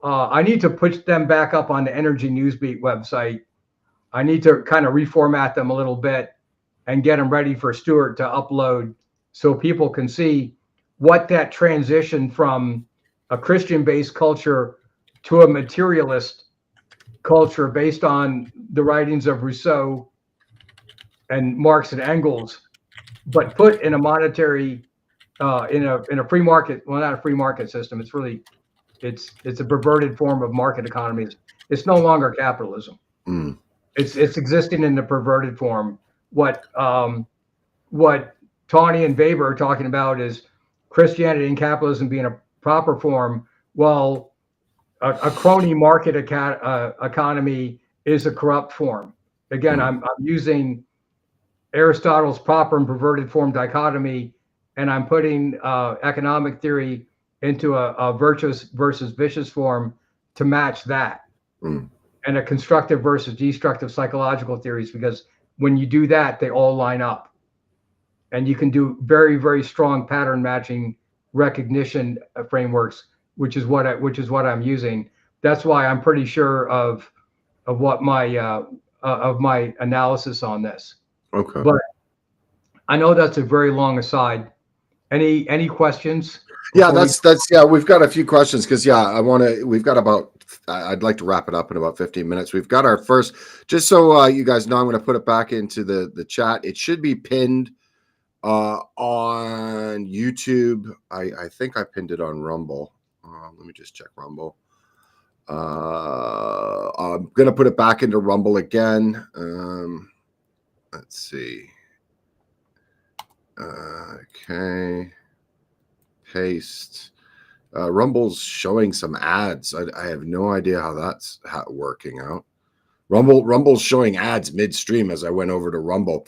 B: I need to put them back up on the Energy Newsbeat website. I need to kind of reformat them a little bit and get them ready for Stuart to upload so people can see what that transition from a Christian-based culture to a materialist culture based on the writings of Rousseau and Marx and Engels, but put in a monetary, in a free market, well, not a free market system. It's really, it's a perverted form of market economies. It's no longer capitalism.
A: Mm.
B: It's existing in the perverted form. What Tawney and Weber are talking about is Christianity and capitalism being a proper form, while a crony market economy is a corrupt form. Again, I'm using Aristotle's proper and perverted form dichotomy, and I'm putting economic theory into a virtuous versus vicious form to match that, and a constructive versus destructive psychological theories, because when you do that, they all line up, and you can do very, very strong pattern matching recognition frameworks, which is what I'm using. That's why I'm pretty sure of what my of my analysis on this.
A: Okay.
B: But I know that's a very long aside. Any questions?
A: Yeah, that's we've got a few questions because we've got about, I'd like to wrap it up in about 15 minutes. We've got our first, just so you guys know, I'm going to put it back into the chat. It should be pinned on YouTube. I think I pinned it on Rumble. Let me just check Rumble. I'm going to put it back into Rumble again. Let's see. Okay. Paste. Rumble's showing some ads. I have no idea how that's working out. Rumble's showing ads midstream as I went over to Rumble.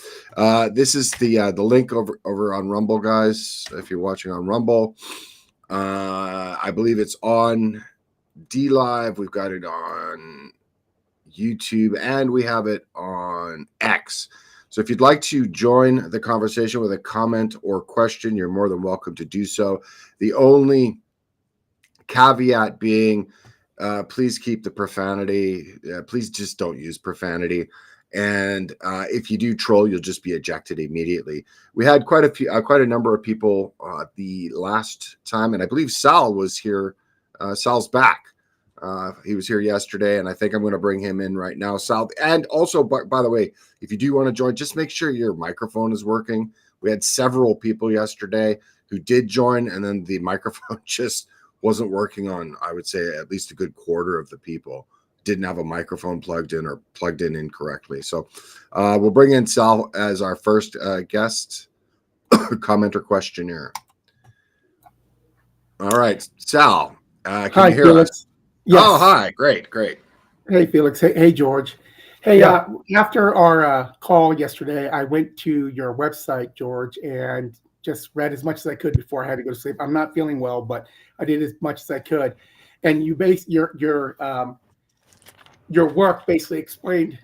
A: This is the link over on Rumble, guys. If you're watching on Rumble, I believe it's on D Live. We've got it on YouTube, and we have it on X. So if you'd like to join the conversation with a comment or question, you're more than welcome to do so. The only caveat being, please keep the profanity. Please just don't use profanity. And if you do troll, you'll just be ejected immediately. We had quite a number of people the last time, and I believe Sal was here. Sal's back. He was here yesterday, and I think I'm going to bring him in right now, Sal. And also, by the way, if you do want to join, just make sure your microphone is working. We had several people yesterday who did join, and then the microphone just wasn't working on, I would say, at least a good quarter of the people didn't have a microphone plugged in or plugged in incorrectly. So we'll bring in Sal as our first guest commenter questionnaire. All right, Sal, can
C: Hi,
A: you hear
C: Felix.
A: us?
C: Yes.
A: Oh, hi. Great.
C: Hey, Felix. Hey, George. Hey, after our call yesterday, I went to your website, George, and just read as much as I could before I had to go to sleep. I'm not feeling well, but I did as much as I could. And you base your work basically explained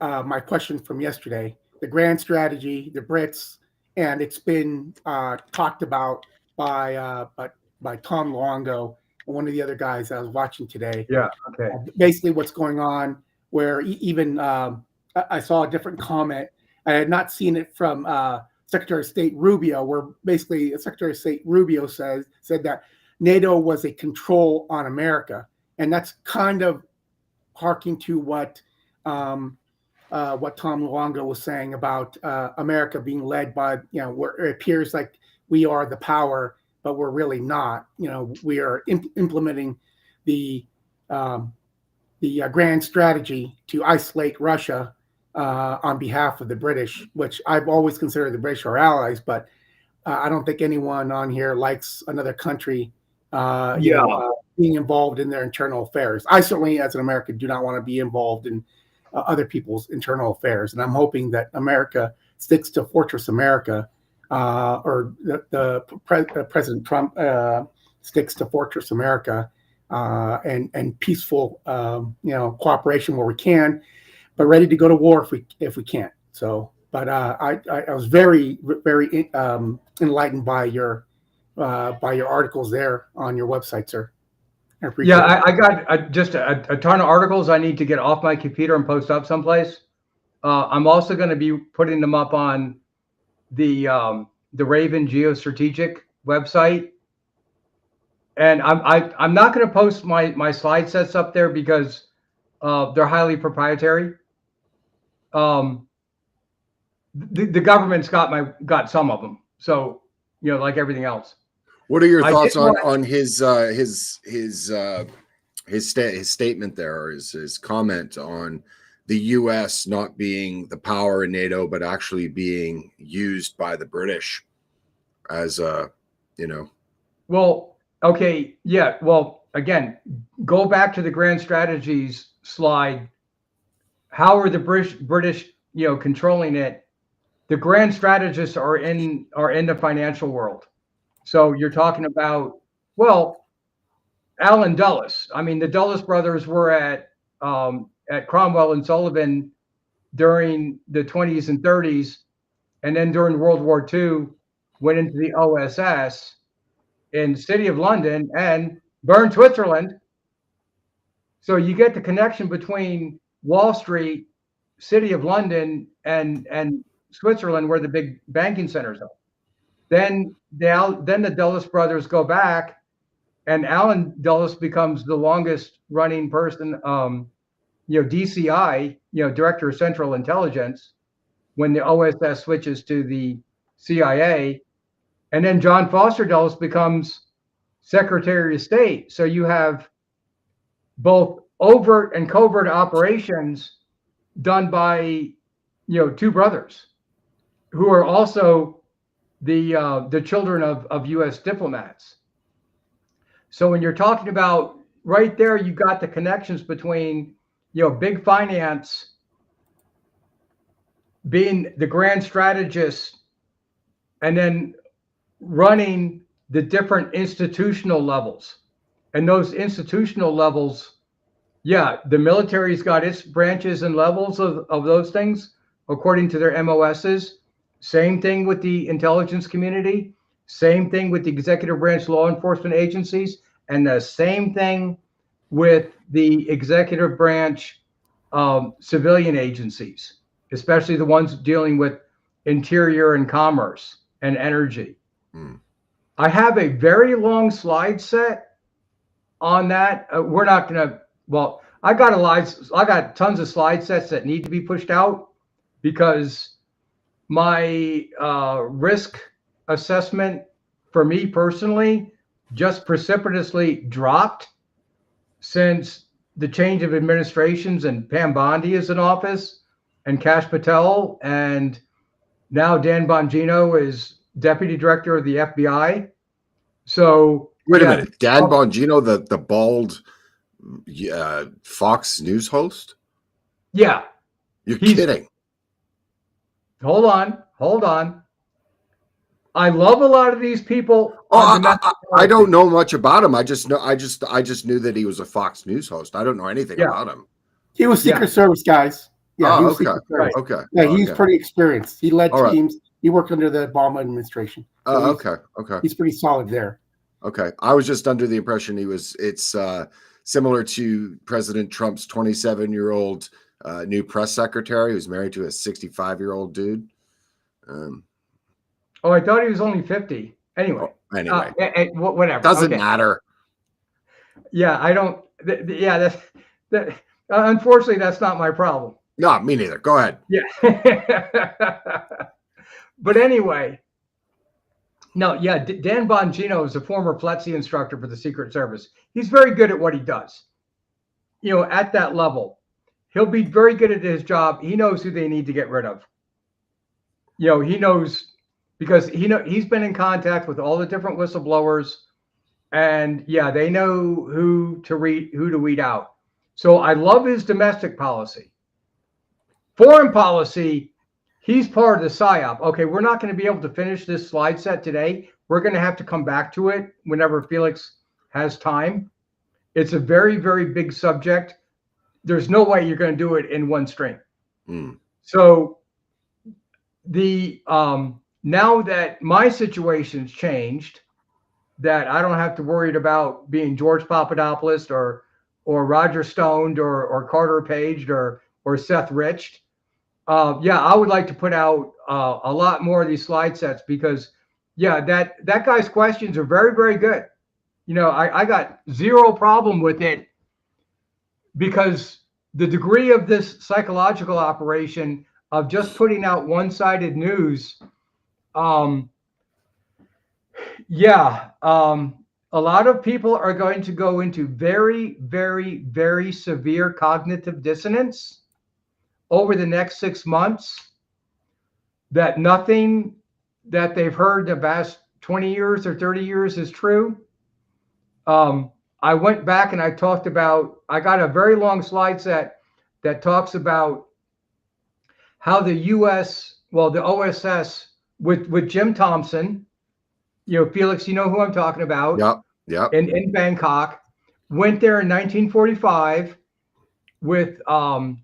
C: my question from yesterday, the grand strategy, the Brits, and it's been talked about by Tom Luongo, one of the other guys I was watching today.
B: Yeah. Okay.
C: Basically, what's going on? Where even I saw a different comment. I had not seen it from Secretary of State Rubio, where basically Secretary of State Rubio said that NATO was a control on America, and that's kind of harking to what Tom Luongo was saying about America being led by, where it appears like we are the power but we're really not. We are implementing the grand strategy to isolate Russia on behalf of the British, which I've always considered the British our allies, but I don't think anyone on here likes another country being involved in their internal affairs. I certainly, as an American, do not want to be involved in other people's internal affairs. And I'm hoping that America sticks to Fortress America, or President Trump sticks to Fortress America, and peaceful, cooperation where we can, but ready to go to war if we can't. So, but I was very, very enlightened by your articles there on your website, sir.
B: I got just a ton of articles I need to get off my computer and post up someplace. I'm also going to be putting them up on the Raven Geostrategic website, and I'm not going to post my slide sets up there because they're highly proprietary. The government's got some of them, so like everything else.
A: What are your thoughts on his statement there, or his comment on the U.S. not being the power in NATO, but actually being used by the British as
B: Well, okay, yeah. Well, again, go back to the grand strategies slide. How are the British controlling it? The grand strategists are in the financial world. So you're talking about, Alan Dulles. I mean, the Dulles brothers were at Cromwell and Sullivan during the 20s and 30s, and then during World War II, went into the OSS in the City of London and burned Switzerland. So you get the connection between Wall Street, City of London, and Switzerland, where the big banking centers are. Then the Dulles brothers go back, and Alan Dulles becomes the longest running person, DCI, Director of Central Intelligence, when the OSS switches to the CIA. And then John Foster Dulles becomes Secretary of State. So you have both overt and covert operations done by, two brothers who are also the children of U.S. diplomats. So when you're talking about right there, you got the connections between, big finance being the grand strategist and then running the different institutional levels. And those institutional levels, the military's got its branches and levels of those things according to their MOSs. Same thing with the intelligence community, same thing with the executive branch law enforcement agencies, and the same thing with the executive branch civilian agencies, especially the ones dealing with interior and commerce and energy. I have a very long slide set on that. We're not going to, I got tons of slide sets that need to be pushed out because my risk assessment for me personally just precipitously dropped since the change of administrations, and Pam Bondi is in office, and Kash Patel, and now Dan Bongino is deputy director of the FBI. So
A: wait a minute, Dan Bongino, the bald Fox News host?
B: Yeah.
A: You're kidding.
B: Hold on. I love a lot of these people.
A: I don't know much about him. I just knew that he was a Fox News host. I don't know anything about him.
C: He was Secret Service, guys. Yeah, he was
A: okay.
C: Secret Service.
A: Okay.
C: Yeah, he's pretty experienced. He led teams.
A: Right.
C: He worked under the Obama administration. So
A: okay.
C: He's pretty solid there.
A: Okay. I was just under the impression it's similar to President Trump's 27-year-old new press secretary who's married to a 65-year-old dude.
B: I thought he was only 50. Anyway. Whatever.
A: Doesn't matter.
B: Yeah, I don't. That. Unfortunately, that's not my problem.
A: No, me neither. Go ahead.
B: Yeah. But anyway, No, yeah, Dan Bongino is a former Plessy instructor for the Secret Service. He's very good at what he does. At that level, he'll be very good at his job. He knows who they need to get rid of. He knows because he's been in contact with all the different whistleblowers, and yeah, they know who to weed out. So I love his domestic policy. Foreign policy, he's part of the PSYOP. Okay, we're not going to be able to finish this slide set today. We're going to have to come back to it whenever Felix has time. It's a very, very big subject. There's no way you're going to do it in one stream. So now that my situation's changed, that I don't have to worry about being George Papadopoulos or Roger Stoned or Carter Paged or Seth Riched. Yeah, I would like to put out a lot more of these slide sets because, yeah, that guy's questions are very, very good. I got zero problem with it because the degree of this psychological operation of just putting out one-sided news, a lot of people are going to go into very, very, very severe cognitive dissonance over the next 6 months, that nothing that they've heard the past 20 years or 30 years is true. I went back and I got a very long slide set that talks about how the U.S., the OSS with Jim Thompson, Felix, you know who I'm talking about.
A: Yep.
B: In Bangkok, went there in 1945 with Pat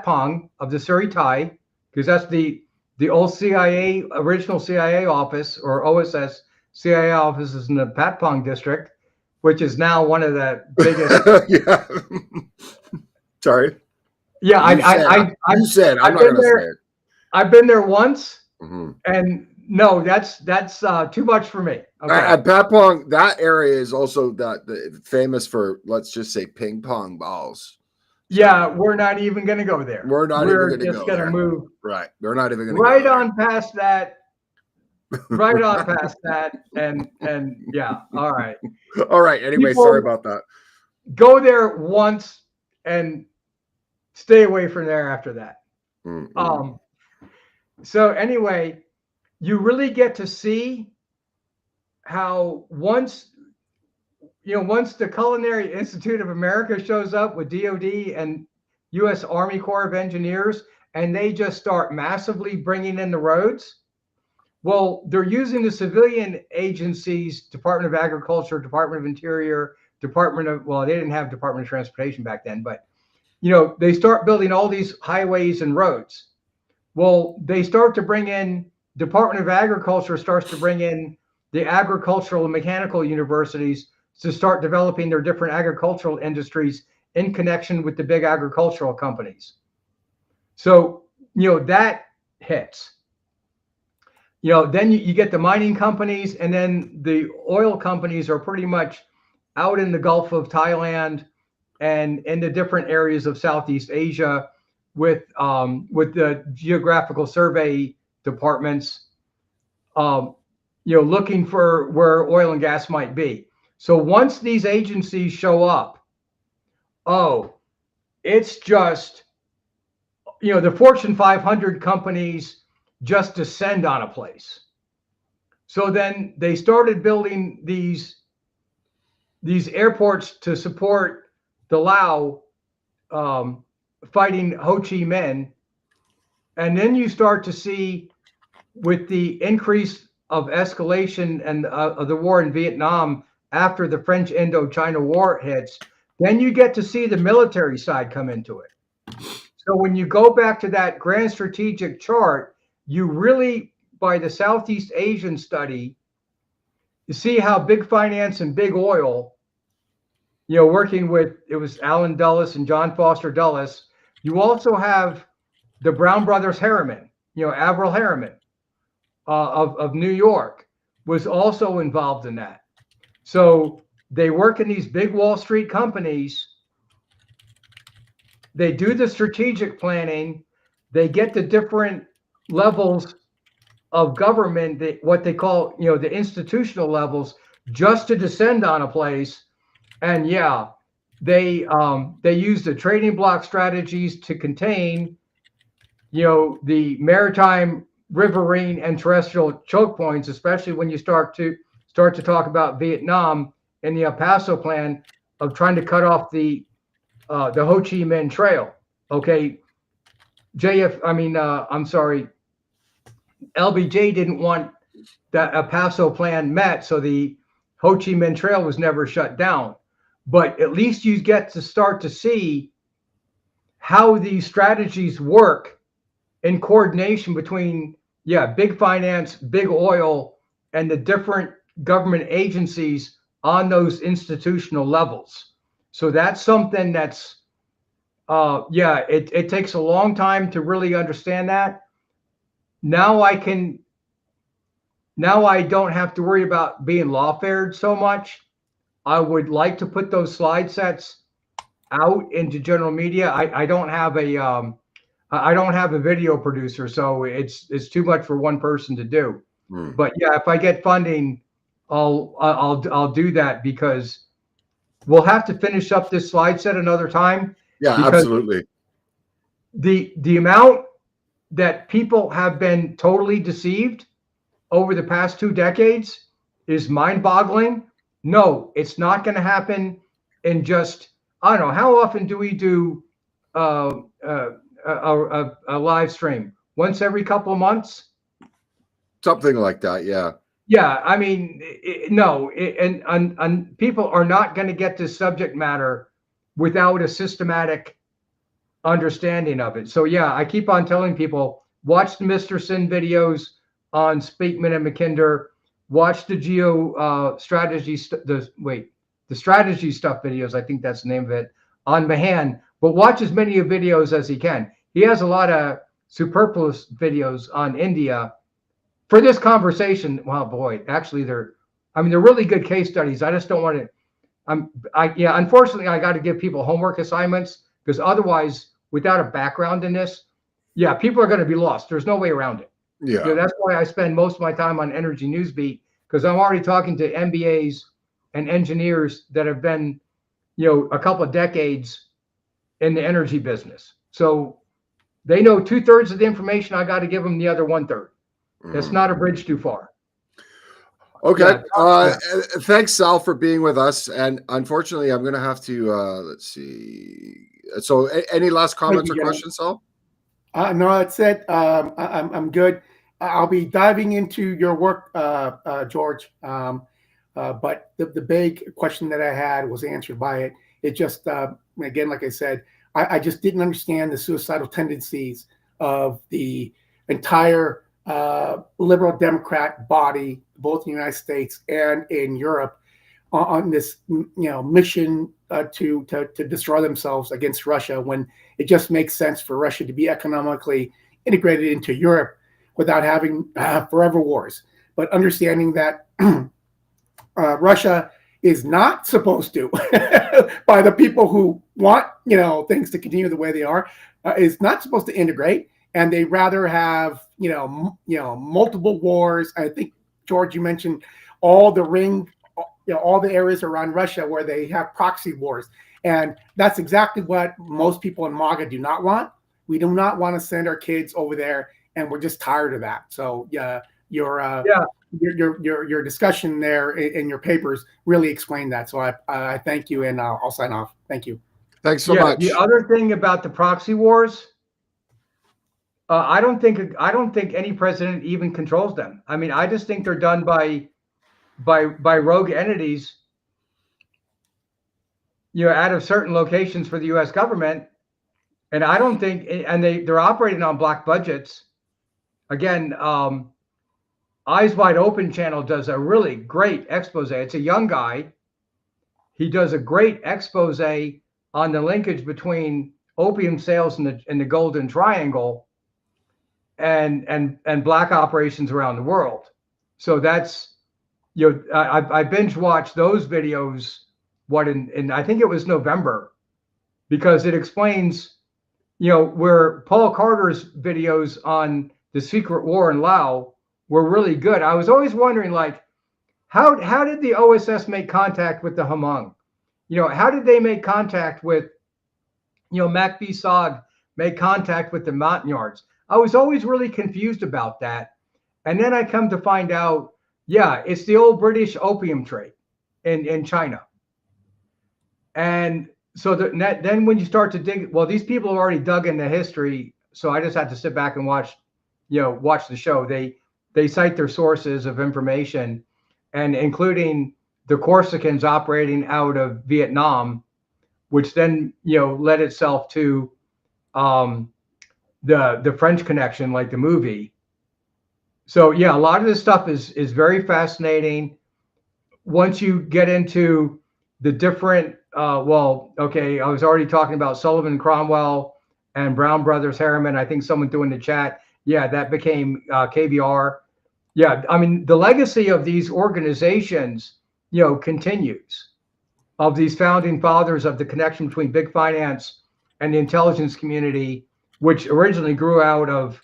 B: Pong of the Surrey Thai, because that's the old original CIA office, or OSS CIA office is in the Pat Pong district, which is now one of the biggest.
A: Yeah. Sorry.
B: Yeah, I'm
A: not going to say it.
B: I've been there once, and no, that's too much for me. Okay.
A: At Pat Pong, that area is also famous for, let's just say, ping pong balls.
B: Yeah, we're not even going to go there.
A: We're
B: just going to move.
A: Right. We're not even going to
B: right on past that. Right on past that. And yeah. All right.
A: All right. Anyway, sorry about that.
B: Go there once and stay away from there after that. So anyway, you really get to see how once the Culinary Institute of America shows up with DOD and U.S. Army Corps of Engineers, and they just start massively bringing in the roads, well, they're using the civilian agencies, Department of Agriculture, Department of Interior, they didn't have Department of Transportation back then, but, they start building all these highways and roads. Well, they start to bring in, Department of Agriculture starts to bring in the agricultural and mechanical universities to start developing their different agricultural industries in connection with the big agricultural companies. So, that hits. Then you get the mining companies, and then the oil companies are pretty much out in the Gulf of Thailand and in the different areas of Southeast Asia with the geographical survey departments, looking for where oil and gas might be. So once these agencies show up, it's just, the Fortune 500 companies just descend on a place. So then they started building these airports to support the Lao fighting Ho Chi Minh. And then you start to see, with the increase of escalation and of the war in Vietnam after the French Indochina War hits, then you get to see the military side come into it. So when you go back to that grand strategic chart, you really, by the Southeast Asian study, you see how big finance and big oil, working with, it was Alan Dulles and John Foster Dulles. You also have the Brown Brothers Harriman, Avril Harriman of New York was also involved in that. So they work in these big Wall Street companies. They do the strategic planning. They get the different levels of government, what they call, the institutional levels, just to descend on a place. And yeah, they use the trading block strategies to contain, the maritime, riverine, and terrestrial choke points, especially when you start to talk about Vietnam and the El Paso plan of trying to cut off the Ho Chi Minh Trail. Okay, I'm sorry, LBJ didn't want that El Paso plan met, so the Ho Chi Minh Trail was never shut down. But at least you get to start to see how these strategies work in coordination between, big finance, big oil, and the different government agencies on those institutional levels. So that's something that's, it takes a long time to really understand that. Now I don't have to worry about being lawfared so much. I would like to put those slide sets out into general media. I don't have a video producer, so it's too much for one person to do. But yeah, if I get funding, I'll do that, because we'll have to finish up this slide set another time.
A: Yeah, absolutely.
B: The amount that people have been totally deceived over the past 2 decades is mind-boggling. No, it's not going to happen in just, I don't know, how often do we do a live stream? Once every couple of months?
A: Something like that, yeah.
B: Yeah, I mean, and people are not going to get this subject matter without a systematic understanding of it. So yeah, I keep on telling people, watch the Mr. Sin videos on Speakman and McKinder, watch the strategy stuff videos, I think that's the name of it, on Mahan, but watch as many videos as he can. He has a lot of superfluous videos on India for this conversation. Wow, boy, actually they're really good case studies. I just don't want to, unfortunately I got to give people homework assignments, because otherwise, without a background in this, people are going to be lost. There's no way around it.
A: Yeah.
B: That's why I spend most of my time on Energy Newsbeat, because I'm already talking to MBAs and engineers that have been, a couple of decades in the energy business. So they know 2/3 of the information. I got to give them the other 1/3. That's not a bridge too far.
A: Okay. Thanks, Sal, for being with us. And unfortunately, I'm going to have to, let's see. So any last comments or questions, Sal?
C: No, that's it. I'm good. I'll be diving into your work, George. But the big question that I had was answered by it. It just, again, like I said, I just didn't understand the suicidal tendencies of the entire liberal Democrat body, both in the United States and in Europe, on this mission to destroy themselves against Russia, when it just makes sense for Russia to be economically integrated into Europe without having forever wars. But understanding that Russia is not supposed to, by the people who want things to continue the way they are, is not supposed to integrate, and they rather have multiple wars. I think, George, you mentioned all the all the areas around Russia where they have proxy wars, and that's exactly what most people in MAGA do not want. We do not want to send our kids over there, and we're just tired of that. So your discussion there in your papers really explained that. So I thank you, and I'll sign off. Thank you.
A: Thanks so much.
B: The other thing about the proxy wars, I don't think any president even controls them. I mean, I just think they're done by rogue entities, out of certain locations for the U.S. government. And I don't think, and they're operating on black budgets. Again, Eyes Wide Open channel does a really great expose. It's a young guy. He does a great expose on the linkage between opium sales in the Golden Triangle and black operations around the world. So that's, I binge watched those videos, in I think it was November, because it explains, where Paul Carter's videos on the secret war in Laos were really good. I was always wondering, like, how did the OSS make contact with the Hmong? How did they make contact with, Mac B. Sog made contact with the Montagnards? I was always really confused about that. And then I come to find out, yeah, it's the old British opium trade in China. And so then when you start to dig, well, these people have already dug into history. So I just had to sit back and watch the show. They cite their sources of information, and including the Corsicans operating out of Vietnam, which then, led itself to the French Connection, like the movie. So yeah, a lot of this stuff is very fascinating. Once you get into the different, I was already talking about Sullivan Cromwell and Brown Brothers Harriman. I think someone threw in the chat. Yeah, that became KBR. Yeah, I mean, the legacy of these organizations, continues, of these founding fathers, of the connection between big finance and the intelligence community, which originally grew out of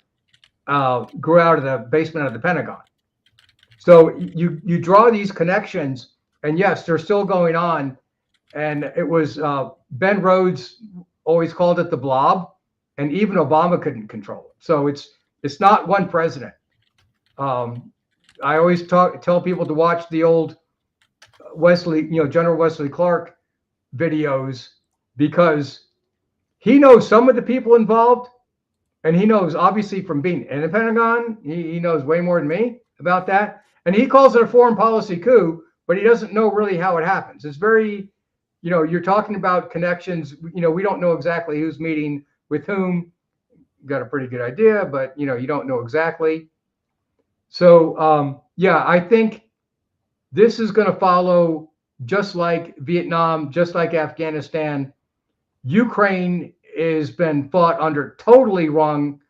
B: the basement of the Pentagon. So you draw these connections, and yes, they're still going on. And it was Ben Rhodes always called it the blob, and even Obama couldn't control it. So it's not one president. I always tell people to watch the old General Wesley Clark videos, because he knows some of the people involved, and he knows, obviously, from being in the Pentagon, he knows way more than me about that. And he calls it a foreign policy coup, but he doesn't know really how it happens. It's very, you're talking about connections. We don't know exactly who's meeting with whom. You got a pretty good idea, but, you don't know exactly. So, I think this is going to follow, just like Vietnam, just like Afghanistan. Ukraine has been fought under totally wrong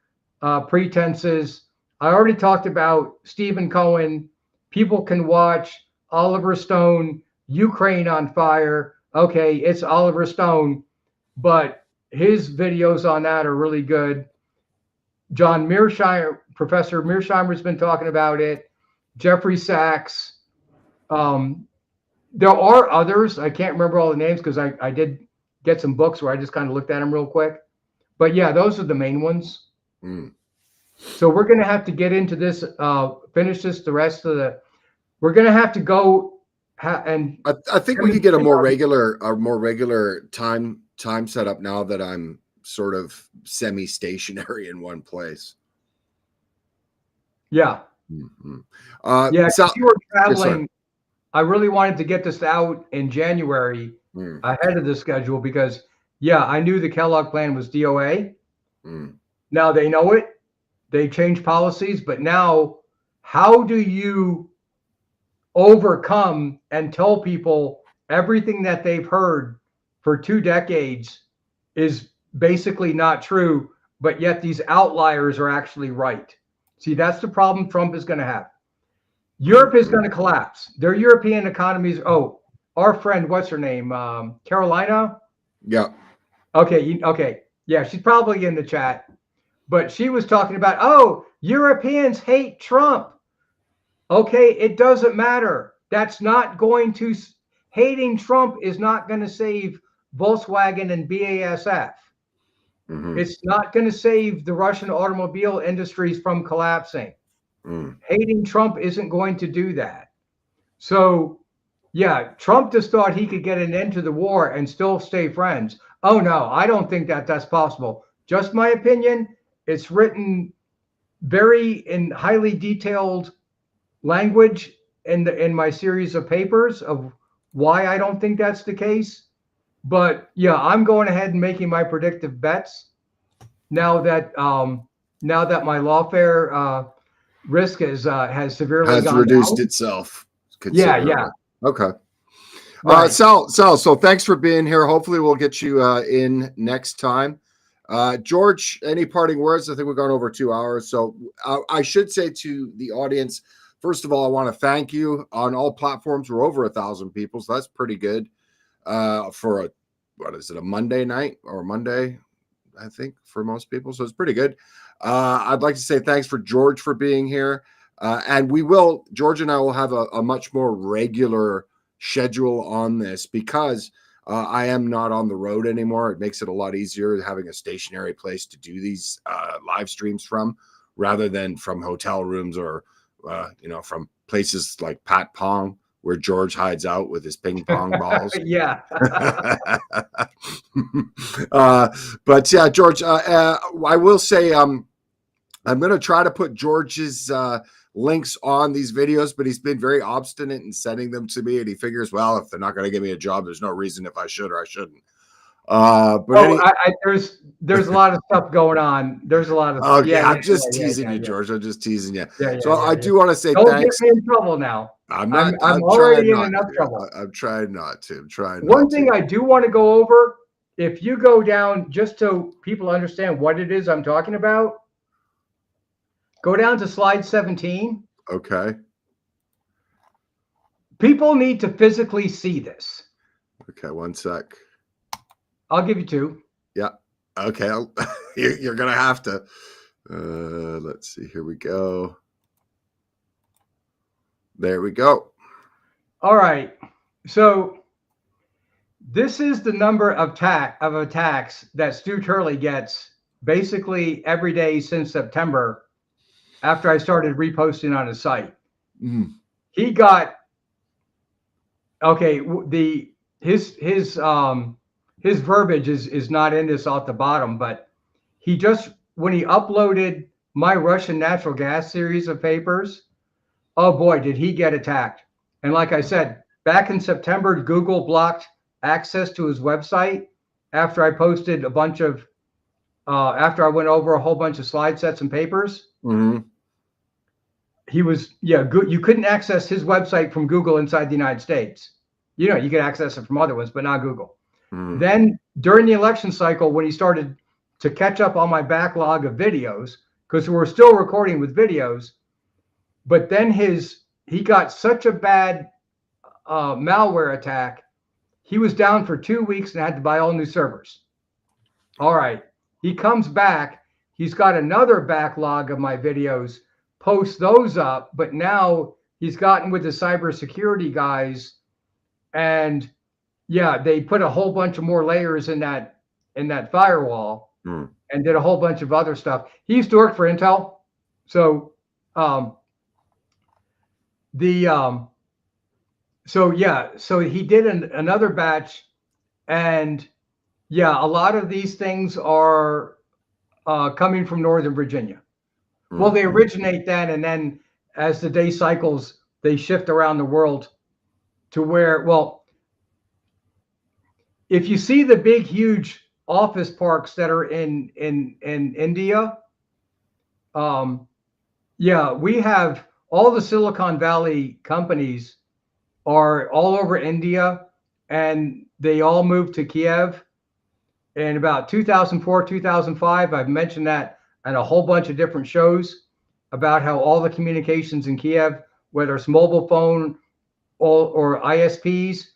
B: pretenses. I already talked about Stephen Cohen. People can watch Oliver Stone, Ukraine on Fire. Okay, it's Oliver Stone, but his videos on that are really good. John Mearsheimer, Professor Mearsheimer's been talking about it. Jeffrey Sachs. There are others. I can't remember all the names, because I did get some books where I just kind of looked at them real quick. But yeah, those are the main ones.
A: Mm.
B: So we're going to have to get into this, finish this, we're going to have to go and
A: I think we could get a more regular time set up now that I'm sort of semi-stationary in one place.
B: Yeah.
A: Mm-hmm.
B: You were traveling. Yes, I really wanted to get this out in January ahead of the schedule, because I knew the Kellogg plan was DOA. Now they know it. They changed policies, but now how do you overcome and tell people everything that they've heard for 2 decades is basically not true, but yet these outliers are actually right? See, that's the problem Trump is going to have. Europe is going to collapse. Their European economies. Oh, our friend, what's her name? Carolina?
A: Yeah.
B: Okay. Yeah, she's probably in the chat. But she was talking about, Europeans hate Trump. Okay, it doesn't matter. That's not going to, hating Trump is not going to save Volkswagen and BASF. Mm-hmm. It's not going to save the Russian automobile industries from collapsing. Hating Trump isn't going to do that. So, Trump just thought he could get an end to the war and still stay friends. Oh, no, I don't think that's possible. Just my opinion. It's written very in highly detailed language in my series of papers of why I don't think that's the case. But I'm going ahead and making my predictive bets now that my lawfare risk has severely gone
A: reduced
B: down.
A: Itself.
B: Yeah.
A: Okay. Right. Sal, so thanks for being here. Hopefully we'll get you in next time. George, any parting words? I think we've gone over 2 hours. So I should say to the audience, first of all, I want to thank you. On all platforms, we're over 1,000 people, so that's pretty good for a Monday night or Monday, I think, for most people. So it's pretty good. I'd like to say thanks for George for being here. And George and I will have a much more regular schedule on this because I am not on the road anymore. It makes it a lot easier having a stationary place to do these live streams from, rather than from hotel rooms or, from places like Pat Pong, where George hides out with his ping pong balls.
B: Yeah.
A: But yeah, George, I will say I'm going to try to put George's links on these videos, but he's been very obstinate in sending them to me, and he figures, well, if they're not going to give me a job, there's no reason if I should or I shouldn't.
B: There's a lot of stuff going on. There's a lot of.
A: Okay, I'm just teasing you, George. I'm just teasing you. I do want to say
B: don't
A: thanks.
B: Get me in trouble now.
A: I'm not.
B: I'm already in enough trouble.
A: I'm trying not to.
B: One thing I do want to go over, if you go down, just so people understand what it is I'm talking about, go down to slide 17.
A: Okay.
B: People need to physically see this.
A: Okay, one sec.
B: I'll give you 2.
A: Yeah. Okay. You're going to have to. Let's see. Here we go. There we go.
B: All right. So this is the number of attacks that Stu Turley gets basically every day since September, after I started reposting on his site. He got, okay, his verbiage is not in this off the bottom, but when he uploaded my Russian natural gas series of papers, oh boy, did he get attacked. And like I said, back in September, Google blocked access to his website after I posted a bunch of, after I went over a whole bunch of slide sets and papers. He was, you couldn't access his website from Google inside the United States. You could access it from other ones, but not Google. Then during the election cycle, when he started to catch up on my backlog of videos, because we're still recording with videos, but then he got such a bad malware attack, he was down for 2 weeks and had to buy all new servers. All right. He comes back. He's got another backlog of my videos, posts those up, but now he's gotten with the cybersecurity guys, and they put a whole bunch of more layers in that firewall and did a whole bunch of other stuff. He used to work for Intel. So so he did another batch, and a lot of these things are coming from Northern Virginia. Well, they originate then, and then as the day cycles, they shift around the world to where, well, if you see the big, huge office parks that are in India, we have all the Silicon Valley companies are all over India, and they all moved to Kiev in about 2004, 2005. I've mentioned that and a whole bunch of different shows about how all the communications in Kiev, whether it's mobile phone or ISPs,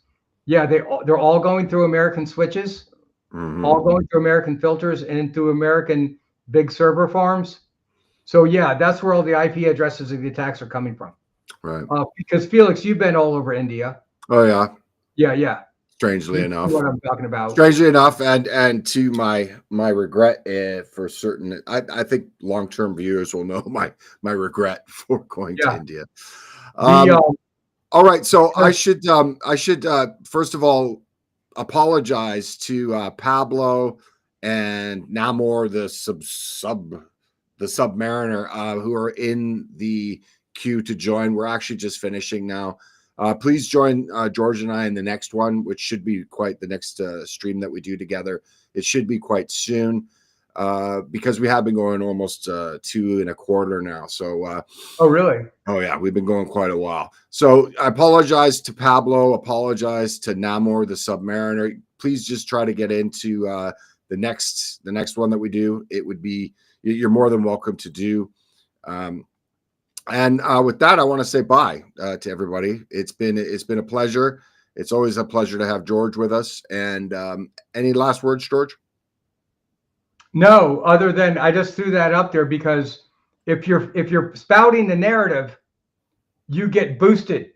B: they're all going through American switches, all going through American filters and through American big server farms. So that's where all the IP addresses of the attacks are coming from.
A: Right.
B: Because Felix, you've been all over India.
A: Oh yeah.
B: Yeah.
A: Strangely enough,
B: what I'm talking about.
A: Strangely enough, and to my regret, for certain, I think long-term viewers will know my regret for going to India. All right, so I should first of all apologize to Pablo and Namor, the Submariner, who are in the queue to join. We're actually just finishing now. Please join George and I in the next one, which should be quite the next stream that we do together. It should be quite soon because we have been going almost 2.25 now. So,
B: oh, really?
A: Oh, yeah. We've been going quite a while. So I apologize to Pablo, apologize to Namor, the Submariner. Please just try to get into the next one that we do. It would be, you're more than welcome to do. And with that, I want to say bye to everybody. It's been a pleasure. It's always a pleasure to have George with us. And any last words, George?
B: No, other than I just threw that up there because if you're spouting the narrative, you get boosted.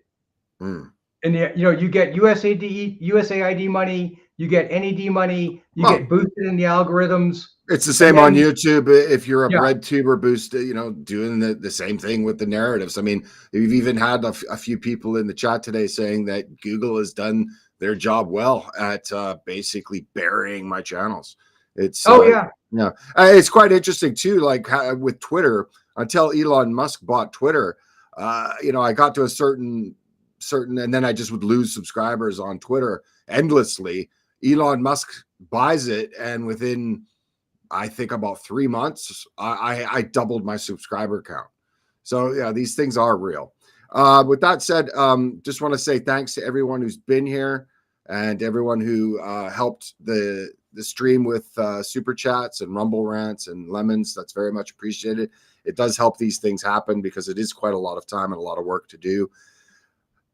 A: Mm.
B: And you get USAID money, you get NED money, you get boosted in the algorithms.
A: It's the same on
B: then,
A: YouTube. If you're a
B: yeah.
A: bread tuber boost, doing the same thing with the narratives. I mean, we've even had a few people in the chat today saying that Google has done their job well at basically burying my channels. It's it's quite interesting too. Like with Twitter, until Elon Musk bought Twitter, I got to a certain, and then I just would lose subscribers on Twitter endlessly. Elon Musk buys it, and within, I think, about 3 months, I doubled my subscriber count. So yeah, these things are real. With that said, just want to say thanks to everyone who's been here and everyone who helped the stream with super chats and rumble rants and lemons. That's very much appreciated. It does help these things happen because it is quite a lot of time and a lot of work to do.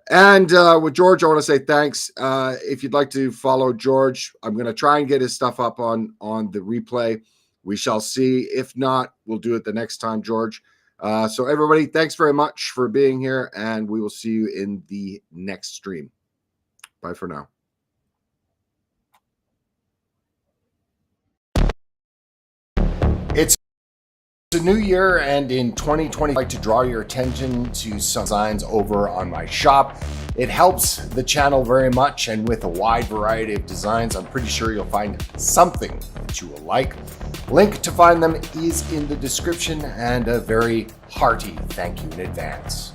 A: And with George, I want to say thanks. If you'd like to follow George, I'm going to try and get his stuff up on the replay. We shall see. If not, we'll do it the next time, George. So everybody, thanks very much for being here, and we will see you in the next stream. Bye for now. It's a new year, and in 2020, I'd like to draw your attention to some designs over on my shop. It helps the channel very much, and with a wide variety of designs, I'm pretty sure you'll find something that you will like. Link to find them is in the description, and a very hearty thank you in advance.